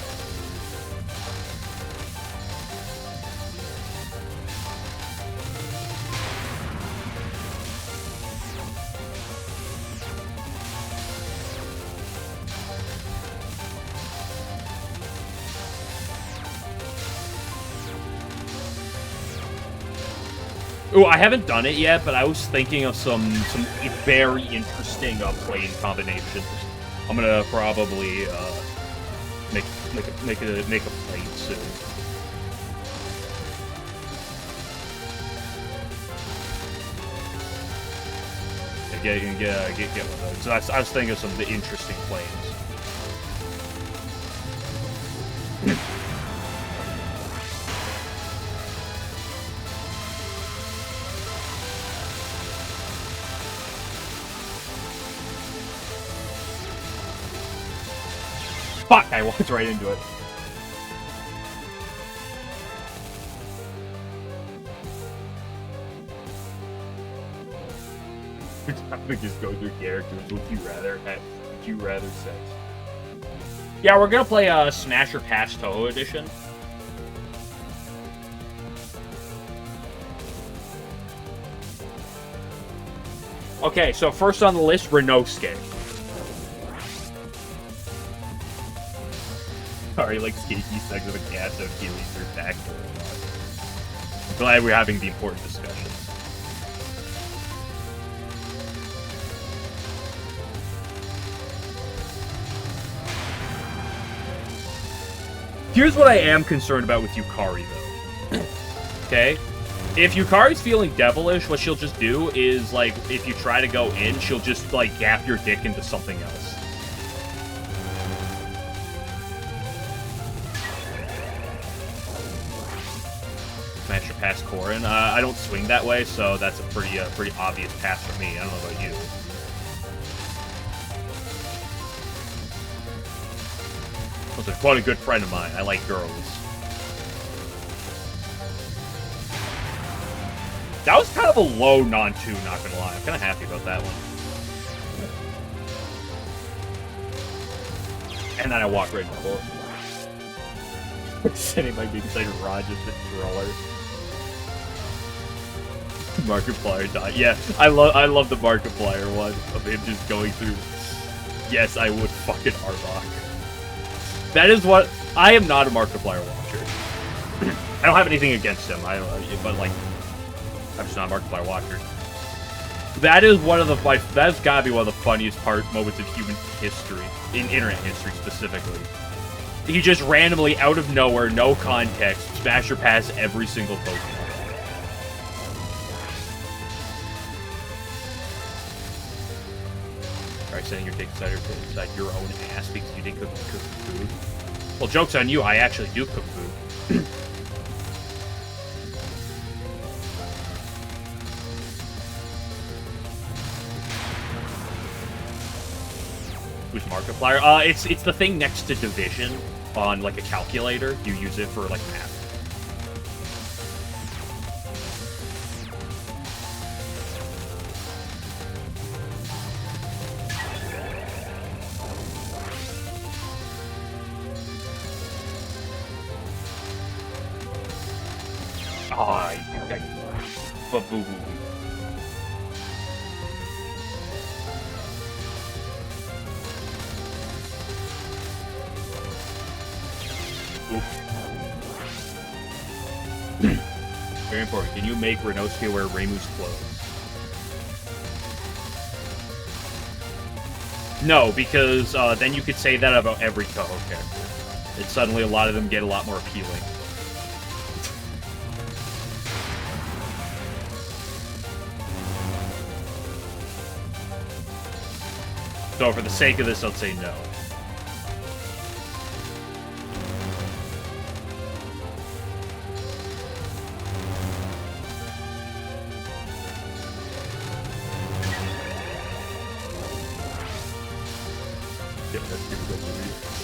Ooh, I haven't done it yet, but I was thinking of some very interesting playing combinations. I'm gonna probably make a plane soon. Get one of those. So I was thinking of some of the interesting planes. Fuck! I walked right into it. I'm gonna just go through characters. Would you rather sex? Yeah, we're gonna play Smash or Pass Touhou Edition. Okay, so first on the list, Renosuke. Sorry, like skaky sex with a cat, so Keely's are back. I'm glad we're having the important discussion. Here's what I am concerned about with Yukari, though. Okay? If Yukari's feeling devilish, what she'll just do is, like, if you try to go in, she'll just, like, gap your dick into something else. Smash or pass Corrin. I don't swing that way, so that's a pretty obvious pass for me. I don't know about you. Was quite a good friend of mine. I like girls. That was kind of a low non-2, not gonna lie. I'm kind of happy about that one. And then I walked right into the door. Sitting like being excited Raj is the troller. Markiplier died. Yeah, I love the Markiplier one of him just going through. Yes, I would fucking Arbok. That is what I am not a Markiplier watcher. I don't have anything against him. But like, I'm just not a Markiplier watcher. That is one of the that's gotta be one of the funniest moments of human history, in internet history specifically. He just randomly, out of nowhere, no context, smash or pass every single Pokemon. Alright, setting your dick inside your own ass because you didn't cook food. Well, joke's on you, I actually do cook food. Who's Markiplier? It's the thing next to division on, like, a calculator. You use it for, like, math. Boo-boo. Very important. Can you make Renosuke wear Reimu's clothes? No, because then you could say that about every Touhou character. And suddenly a lot of them get a lot more appealing. So for the sake of this, I'll say no.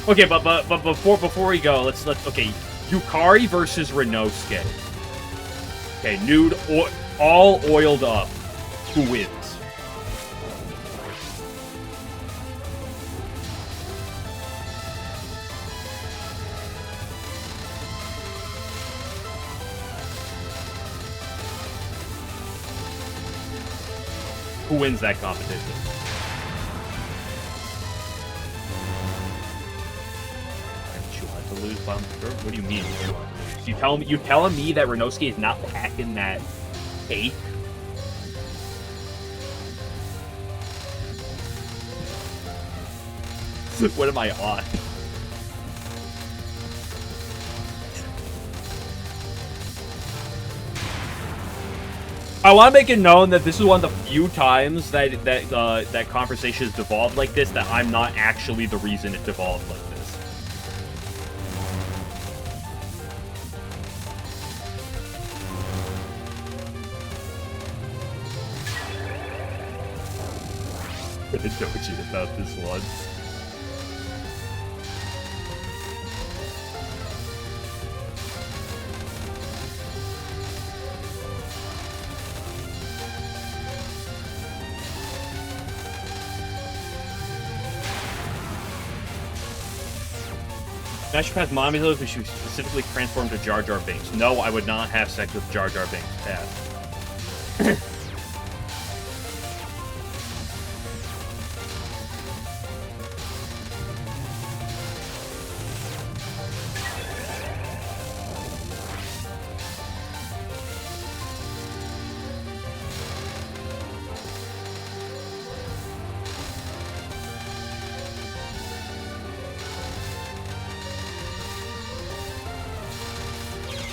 Okay, but before we go, let's okay, Yukari versus Renosuke. Okay, nude, all oiled up. Who wins? Who wins that competition? To lose, what do you mean? You telling me that Renosuke is not packing that cake? What am I on? I want to make it known that this is one of the few times that conversation has devolved like this, that I'm not actually the reason it devolved like this. I'm gonna joke you about this one. Smash Pass Mommy Loves, but she was specifically transformed to Jar Jar Binks. No, I would not have sex with Jar Jar Binks. Pass.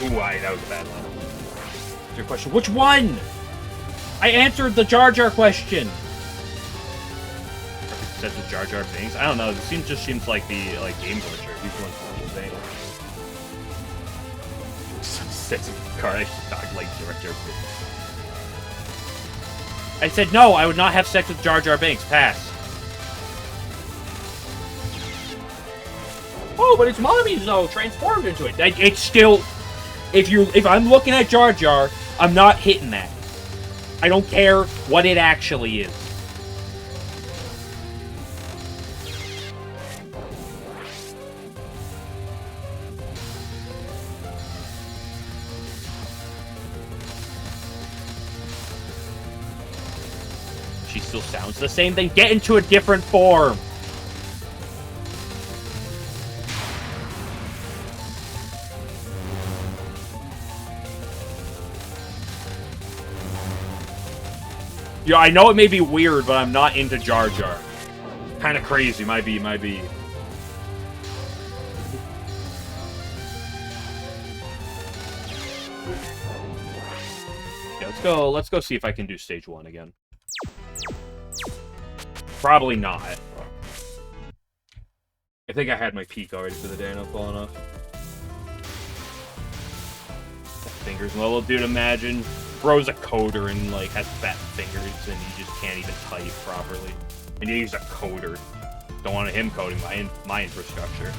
Ooh, that was a bad one. What's your question? Which one? I answered the Jar Jar question. Said the Jar Jar Binks. I don't know. This just seems like the game glitcher. He's one thing. Says car. I should talk like Jar Jar Binks. I said no. I would not have sex with Jar Jar Binks. Pass. Oh, but it's mommy's though. Transformed into it. It's still. If I'm looking at Jar Jar, I'm not hitting that. I don't care what it actually is. She still sounds the same, then get into a different form. Yeah, I know it may be weird, but I'm not into Jar Jar. Kind of crazy, might be. Yeah, let's go see if I can do stage 1 again. Probably not. I think I had my peak already for the day and I'm falling off. Fingers level, dude, imagine bro's a coder and like has fat fingers and he just can't even type properly. And he's a coder. Don't want him coding my infrastructure.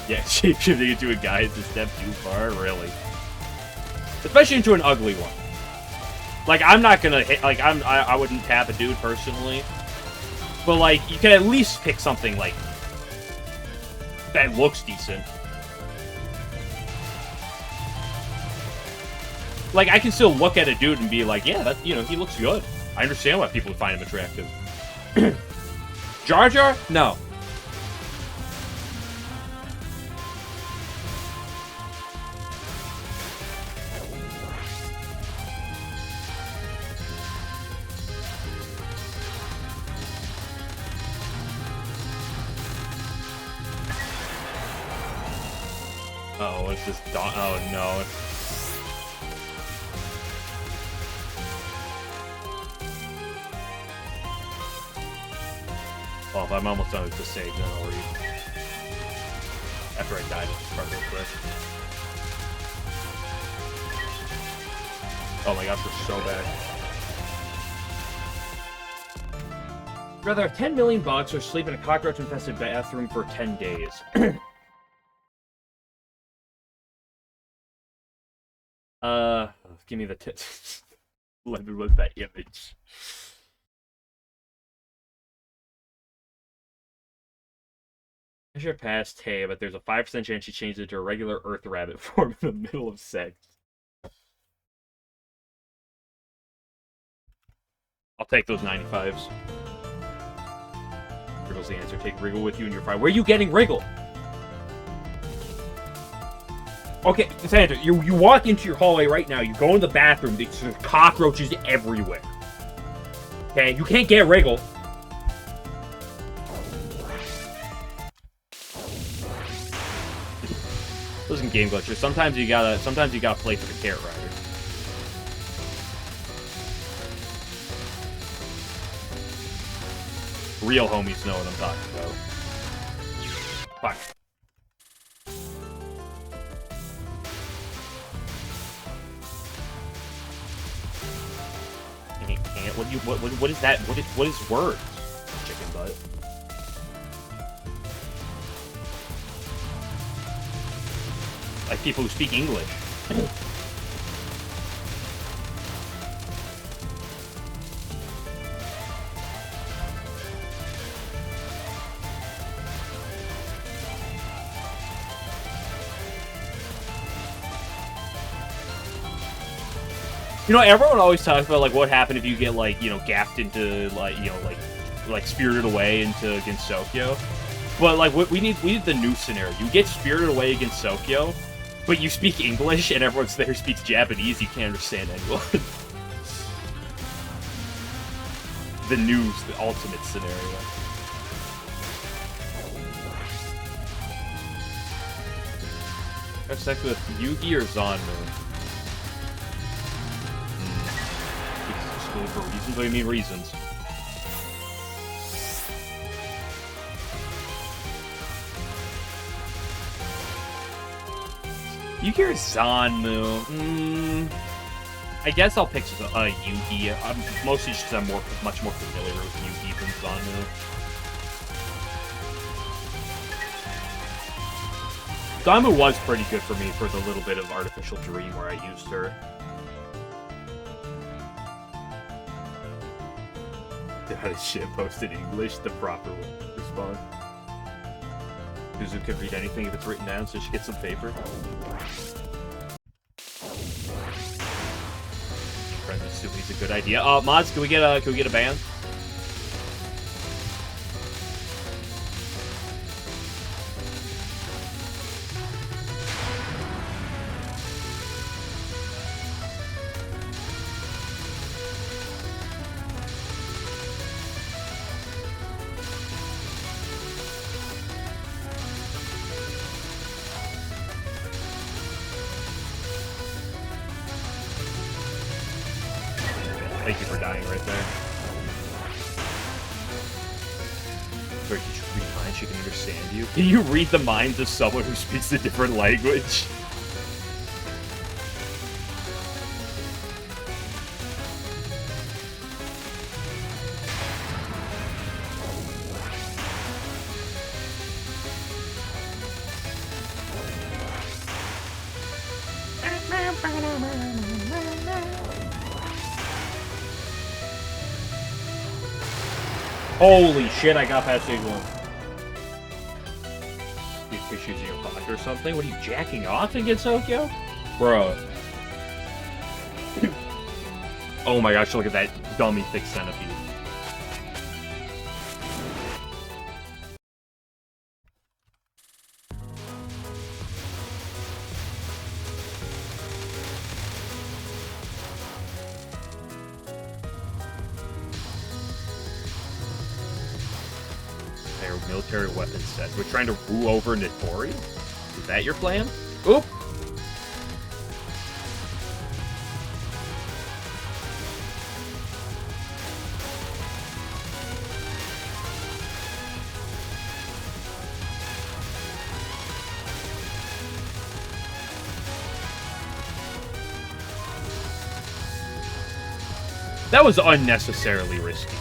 Yeah, shapeshifting into a guy is a step too far, really. Especially into an ugly one. Like, I'm not gonna hit, like, I wouldn't tap a dude personally. But, like, you can at least pick something, like, that looks decent. Like, I can still look at a dude and be like, yeah, that, you know, he looks good. I understand why people would find him attractive. Jar Jar? No. Oh, it's just... Oh, no. Well, if I'm almost done with the save, then I'll read. After I died, it's part real quick. Oh my gosh, we're so bad. I'd rather have 10 million bucks or sleep in a cockroach-infested bathroom for 10 days. Give me the tits. Let me look at that image. Measure past Tay, but there's a 5% chance she changed it to a regular Earth rabbit form in the middle of sex. I'll take those 95s. Wriggle's the answer. Take Wriggle with you in your fire. Where are you getting Wriggle? Okay, Sandra, you walk into your hallway right now, you go in the bathroom, there's cockroaches everywhere. Okay, you can't get Wriggle. Listen, game glitcher. Sometimes you gotta play for the carrot rider. Real homies know what I'm talking about. Fuck. What is that? What is words? Chicken butt. Like people who speak English. You know, everyone always talks about, like, what happened if you get, like, you know, gapped into, like, you know, like spirited away into against Sokyo. But, like, we need the new scenario. You get spirited away against Sokyo, but you speak English, and everyone there speaks Japanese. You can't understand anyone. The ultimate scenario. Have sex with Yugi or Zanmu? For reasons? What do you mean reasons? You hear Zanmu? I guess I'll pick Yugi. I'm mostly just because I'm much more familiar with Yugi than Zanmu. Zanmu was pretty good for me for the little bit of Artificial Dream where I used her. How does shit post in English? The proper response. Suzu could read anything if it's written down, so she gets some paper. Friends with Suzu's a good idea. Mods, can we get a band? Thank you for dying right there. Wait, did you read minds? She can understand you. Can you read the minds of someone who speaks a different language? Holy shit, I got past stage 1. These tissues in your pocket or something? What are you, jacking off against Tokyo? Bro. Oh my gosh, look at that dummy thick centipede. Military weapons set. We're trying to woo over Notori? Is that your plan? Oop! That was unnecessarily risky.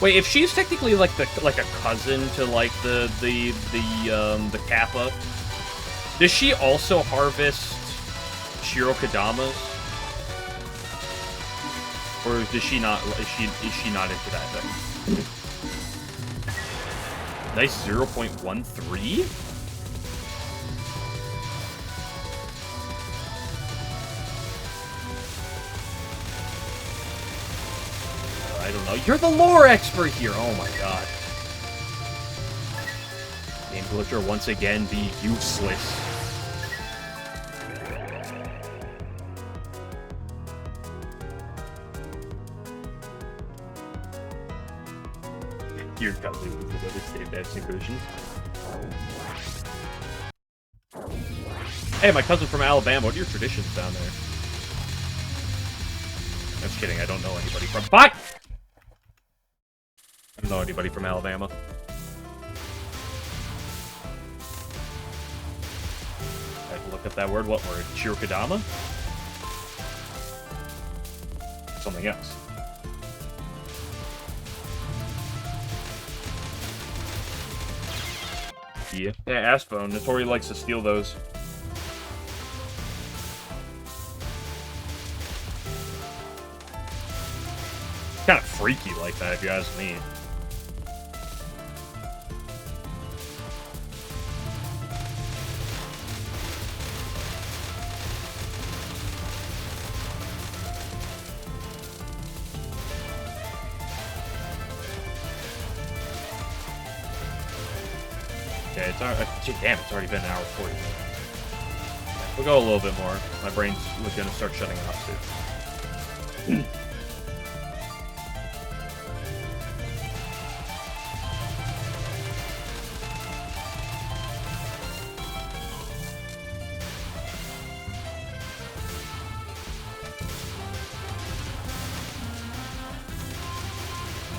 Wait, if she's technically like a cousin to like the Kappa, does she also harvest Shirokadamas? Or does she not? Is she not into that thing? Nice 0.13. I don't know. You're the lore expert here. Oh my god. Game glitcher once again be useless. Your cousin with another save dancing versions. Hey, my cousin from Alabama. What are your traditions down there? I'm just kidding. I don't know anybody from. Fuck! I don't know anybody from Alabama. I have to look up that word. What word? Shirokadama? Something else. Yeah. Yeah, Aspone. Notori likes to steal those. Kind of freaky like that, if you ask me. Okay, it's already, damn, it's already been an hour 40. We'll go a little bit more. My brain's gonna start shutting off soon.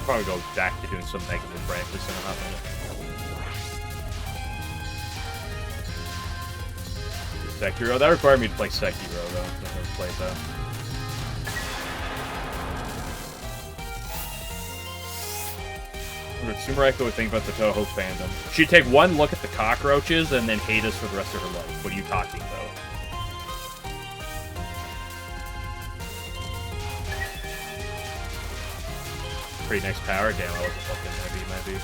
Probably go back to doing some negative practice in a hot minute. Sekiro. That required me to play Sekiro, though. I've never played that. What did Sumareko would think about the Touhou fandom? She'd take one look at the cockroaches and then hate us for the rest of her life. What are you talking about? Pretty nice power. Damn, I wasn't fucking maybe.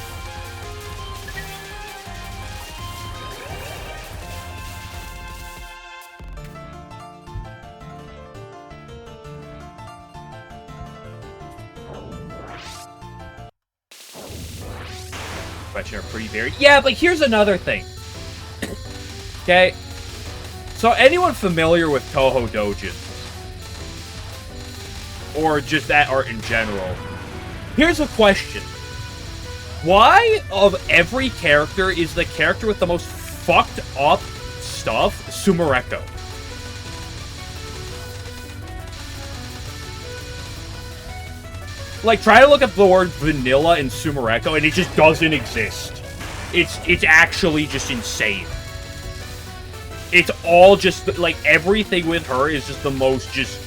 Question are pretty varied. Yeah, but here's another thing. Okay. So anyone familiar with Touhou dojins? Or just that art in general? Here's a question. Why, of every character, is the character with the most fucked up stuff Sumereko? Like, try to look up the word vanilla in Sumereko, and it just doesn't exist. It's actually just insane. It's all just, like, everything with her is just the most, just,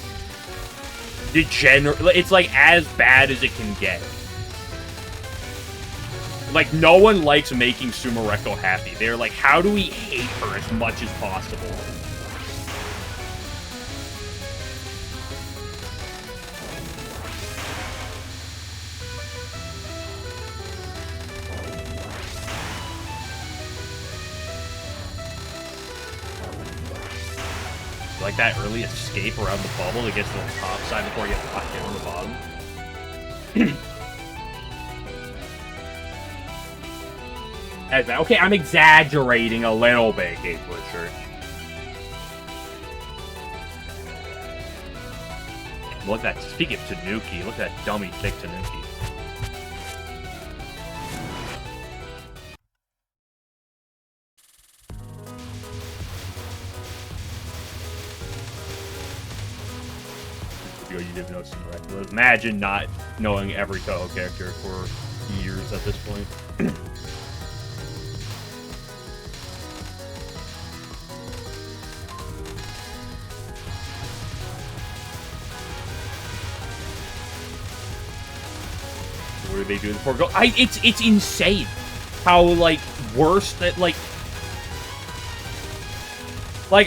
degenerate. It's, like, as bad as it can get. Like, no one likes making Sumereko happy. They're like, how do we hate her as much as possible? Like that early escape around the bubble to get to the top side before you get locked in on the bottom. Okay, I'm exaggerating a little bit, Game Butcher. Look at that. Speaking of Tanuki, look at that dummy thick Tanuki. You didn't know some miraculous. Imagine not knowing every Touhou character for years at this point. What do they do before go? It's insane how, like, worse that, like,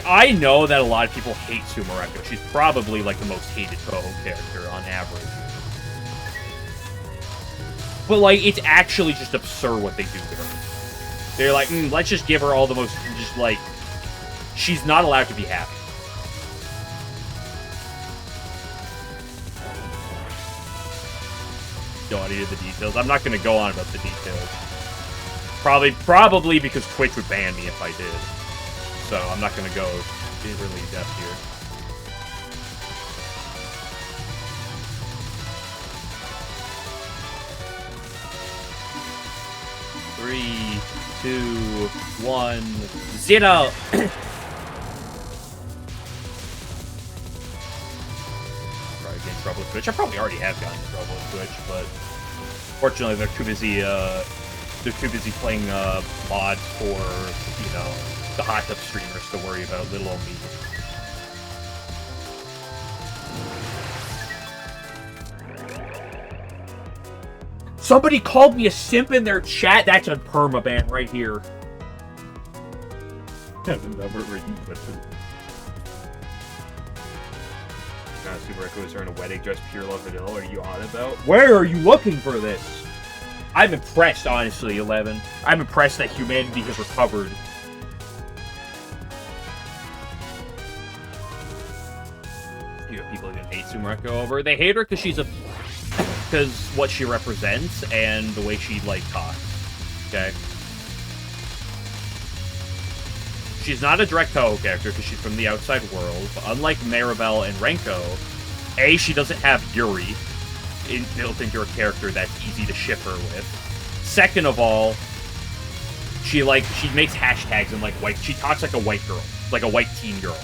I know that a lot of people hate Sumereko. She's probably, like, the most hated Touhou character on average. But, like, it's actually just absurd what they do to her. They're like, let's just give her all the most, just, like, she's not allowed to be happy. No idea the details. I'm not going to go on about the details. Probably because Twitch would ban me if I did. So I'm not going to go really in depth here. Three, 2, 1, 0. Probably get in trouble with Twitch. I probably already have gotten in trouble with Twitch, but fortunately they're too busy. They're too busy playing mods for, you know, the hot tub streamers to worry about little old me. Somebody called me a simp in their chat. That's a permaban right here. I've never written question. Sumereko is her in a wedding dress, pure love vanilla. What are you on about? Where are you looking for this? I'm impressed, honestly, 11. I'm impressed that humanity has recovered. You know, people even hate Sumereko over. They hate her because she's a... because what she represents and the way she, like, talks. Okay? She's not a direct Touhou character because she's from the outside world. But unlike Maribel and Renko, A, she doesn't have Yuri. They'll think you're a character that's easy to ship her with. Second of all, she makes hashtags and, like, white... She talks like a white girl. Like a white teen girl.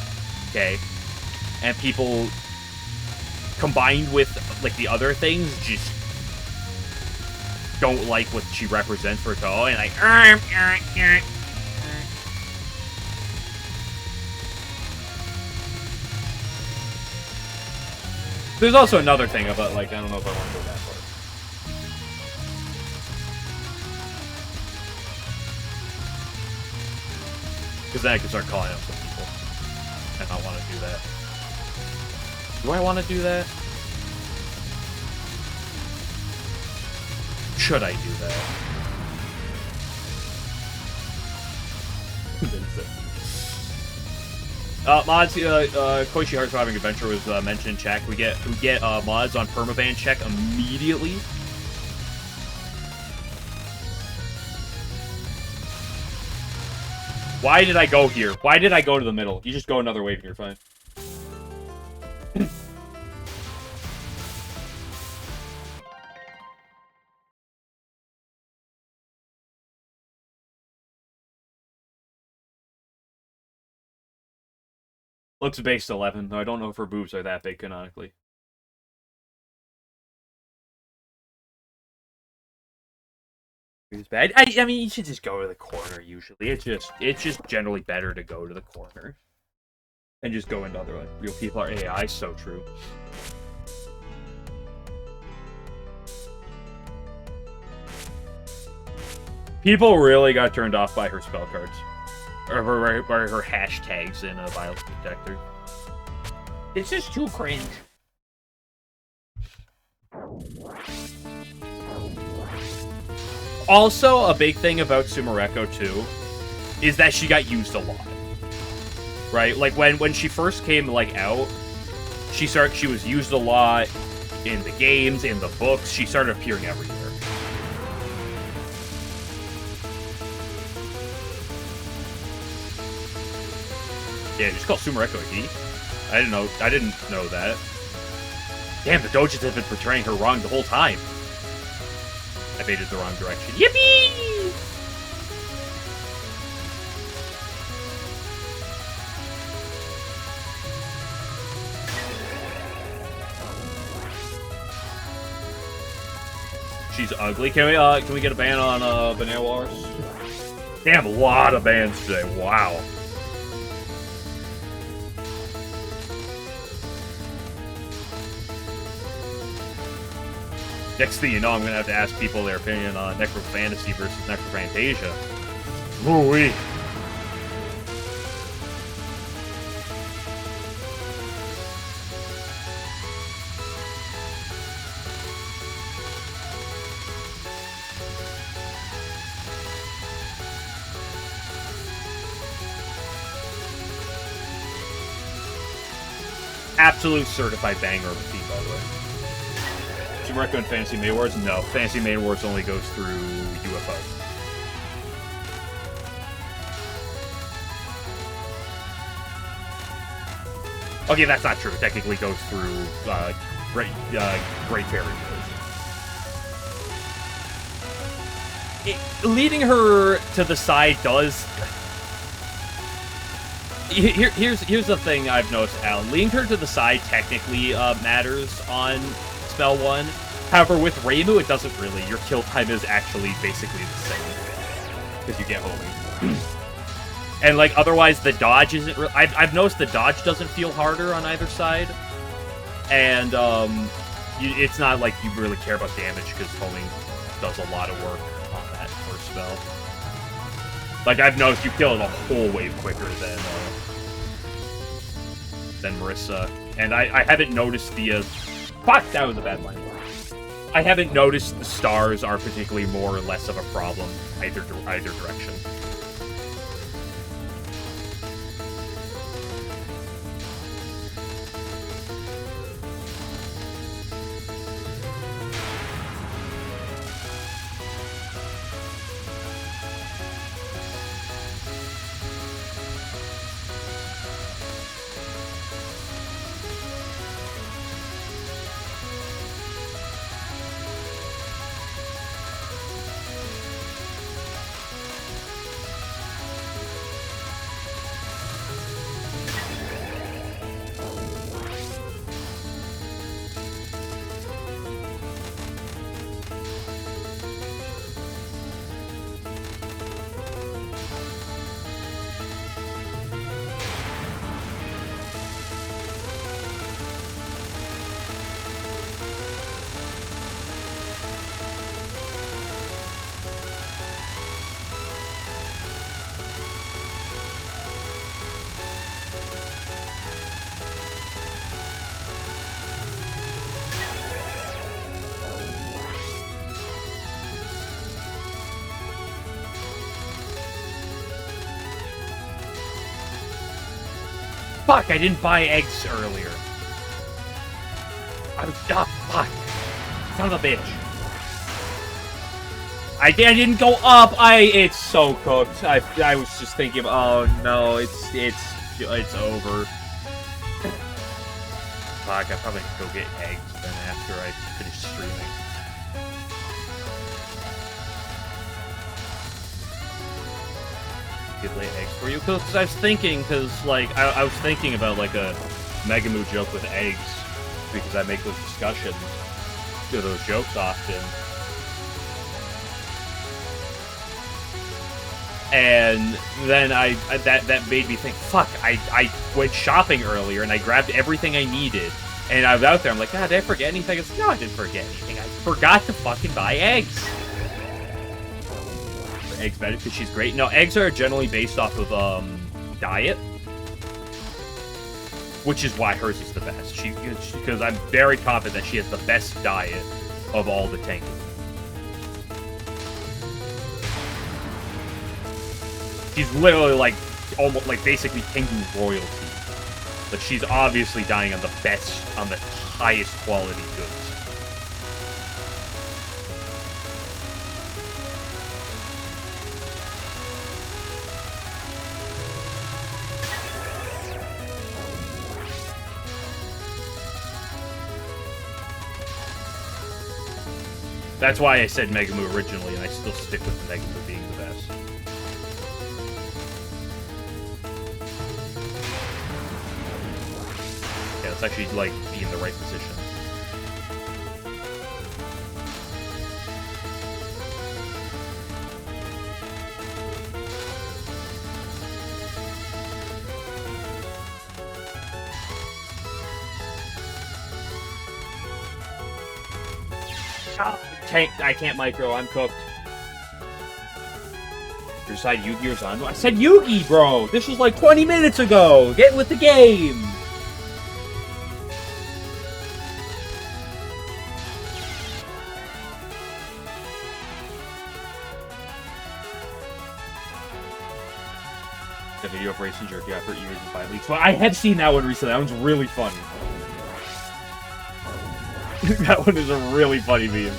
Okay? And people... combined with, like, the other things, just don't like what she represents for Touhou, and like, There's also another thing about, like, I don't know if I want to go that far. Because then I can start calling out some people. And I want to do that. Do I want to do that? Should I do that? Mods, Koichi Heart Surviving Adventure was mentioned in chat. We get mods on permaban check immediately. Why did I go here? Why did I go to the middle? You just go another wave and you're fine. Looks based 11, though I don't know if her boobs are that big canonically. It's bad. I mean, you should just go to the corner usually. It's just generally better to go to the corner. And just go into other, like, real people are AI, so true. People really got turned off by her spell cards. Or her hashtags in a violence detector. It's just too cringe. Also, a big thing about Sumereko, too, is that she got used a lot. Right? Like, when she first came, like, out, she was used a lot in the games, in the books. She started appearing everywhere. Yeah, just call Sumereko a geek. I didn't know that. Damn, the Doges have been portraying her wrong the whole time. I baited the wrong direction. Yippee! She's ugly. Can we get a ban on Banana Wars? Damn, a lot of bans today. Wow. Next thing you know, I'm gonna have to ask people their opinion on Necrofantasy versus Necrophantasia. Ooh-wee. Absolute certified banger of a team, by the way. Do you recommend Fantasy Main Wars? No. Fantasy Main Wars only goes through UFO. Okay, that's not true. It technically goes through Great Fairy Wars. Leading her to the side does... Here's the thing I've noticed, Alan. Leading her to the side technically matters on Spell 1. However, with Reimu, it doesn't really. Your kill time is actually basically the same. Because you get homing. And, like, otherwise the dodge isn't... I've noticed the dodge doesn't feel harder on either side. And, it's not like you really care about damage, because homing does a lot of work on that first spell. Like, I've noticed you kill it a whole wave quicker than Marissa. And I haven't noticed the... Fuck! That was a bad line. I haven't noticed the stars are particularly more or less of a problem either direction. Fuck, I didn't buy eggs earlier. Fuck. Son of a bitch. I didn't go up. It's so cooked. I was just thinking, oh no, it's over. Fuck, I probably have to go get eggs then after I finish streaming. Could lay eggs for you, because I was thinking, like I was thinking about like a MegUwU joke with eggs, because I make those discussions, those jokes often. And then that made me think, fuck, I went shopping earlier and I grabbed everything I needed. And I was out there, I'm like, God, did I forget anything? I was like, no, I didn't forget anything. I forgot to fucking buy eggs. Are eggs better because she's great? No, eggs are generally based off of diet. Which is why hers is the best. Because I'm very confident that she has the best diet of all the Tengu. She's literally like, almost like basically Tengu royalty. Like she's obviously dying on the highest quality goods. That's why I said MegUwU originally, and I still stick with MegUwU being the best. Yeah, let's actually, like, be in the right position. I can't micro, I'm cooked. Your side Yugi or Zandu? I said Yugi, bro! This was like 20 minutes ago! Get with the game! The video of racing jerky after years and 5 weeks. Well, I have seen that one recently. That one's really funny. That one is a really funny meme.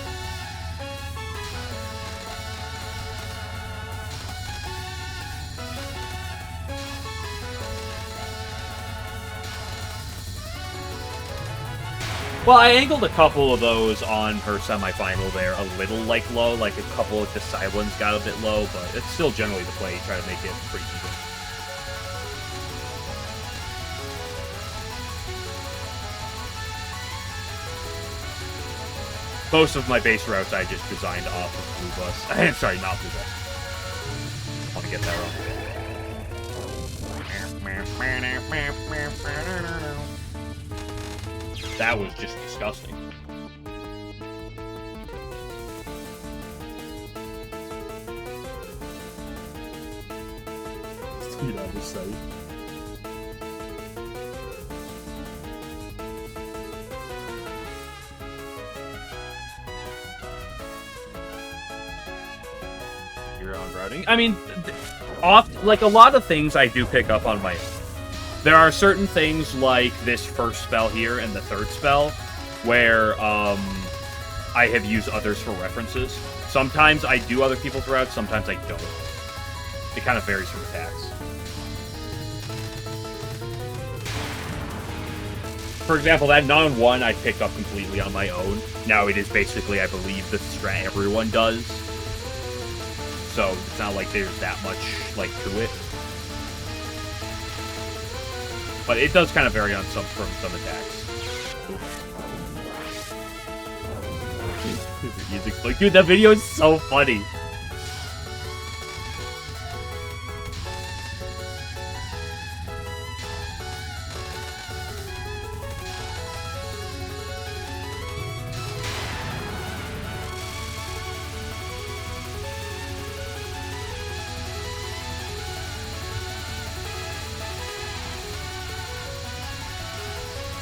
Well, I angled a couple of those on her semifinal there, a little, like, low. Like, a couple of the side ones got a bit low, but it's still generally the play. You try to make it pretty even. Most of my base routes I just designed off of Blue Bus. Sorry, not Blue Bus. I want to get that wrong. That was just disgusting. Tweet on the site. Your own routing. I mean, like a lot of things I do pick up on my own. There are certain things like this first spell here and the third spell where I have used others for references. Sometimes I do other people's routes, sometimes I don't. It kind of varies from attacks. For example, that non-1 I picked up completely on my own. Now it is basically, I believe, the strat everyone does. So it's not like there's that much like to it. But it does kind of vary on some attacks. Music's like, dude, that video is so funny.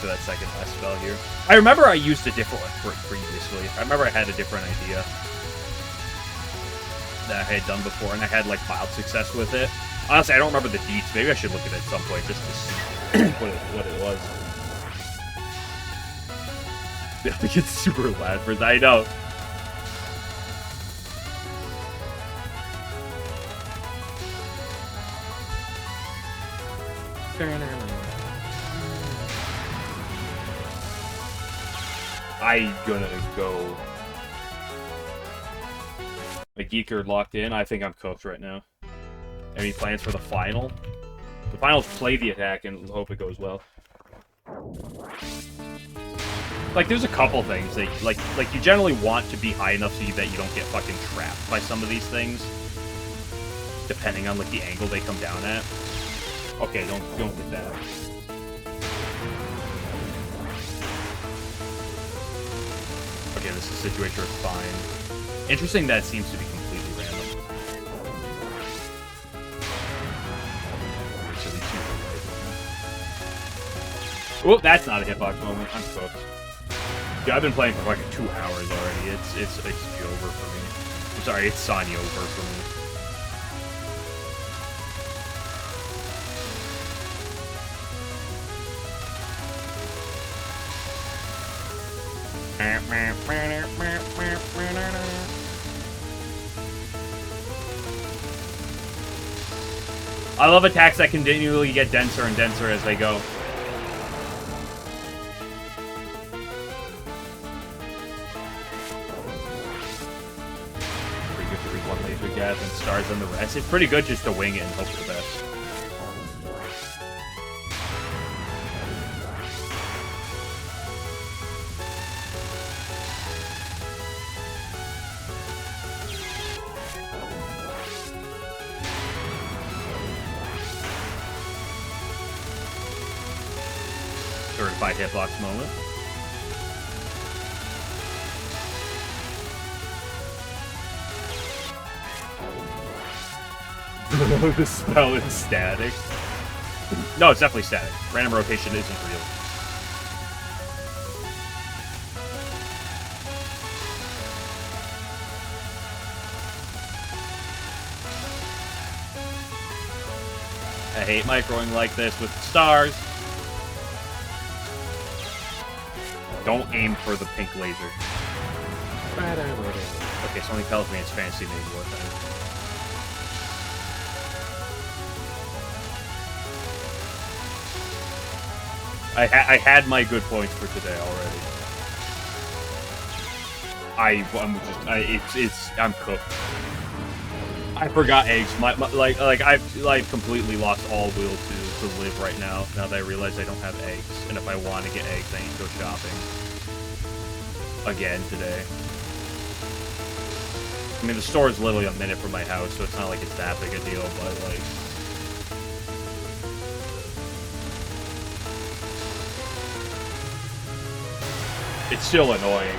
That second last spell here. I remember I used a different one previously. I remember I had a different idea that I had done before, and I had like mild success with it. Honestly, I don't remember the deets. Maybe I should look at it at some point just to see what it was. It gets super loud for that. I know. I'm gonna go. My geeker locked in. I think I'm cooked right now. Any plans for the final? The finals, play the attack and hope it goes well. Like, there's a couple things that, like you generally want to be high enough so that you don't get fucking trapped by some of these things, depending on like the angle they come down at. Okay, don't get that. Okay, this is a situation where it's fine. Interesting that it seems to be completely random. Oh, that's not a hitbox moment. I'm cooked. Yeah, I've been playing for like 2 hours already. It's over for me. I'm sorry, it's Sonya over for me. I love attacks that continually get denser and denser as they go. Pretty good to read one laser gas and stars on the rest. It's pretty good just to wing it and hope for the best. Certified hitbox moment. The spell is static. No, it's definitely static. Random rotation isn't real. I hate microing like this with stars. Don't aim for the pink laser. Okay, something tells me it's fancy made warfare. I had my good points for today already. I'm cooked. I forgot eggs. I've completely lost all will to live right now. Now that I realize I don't have eggs, and if I want to get eggs, I need to go shopping again today. I mean, the store is literally a minute from my house, so it's not like it's that big a deal. But like, it's still annoying.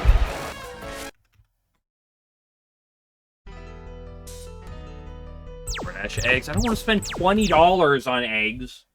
Fresh eggs. I don't want to spend $20 on eggs.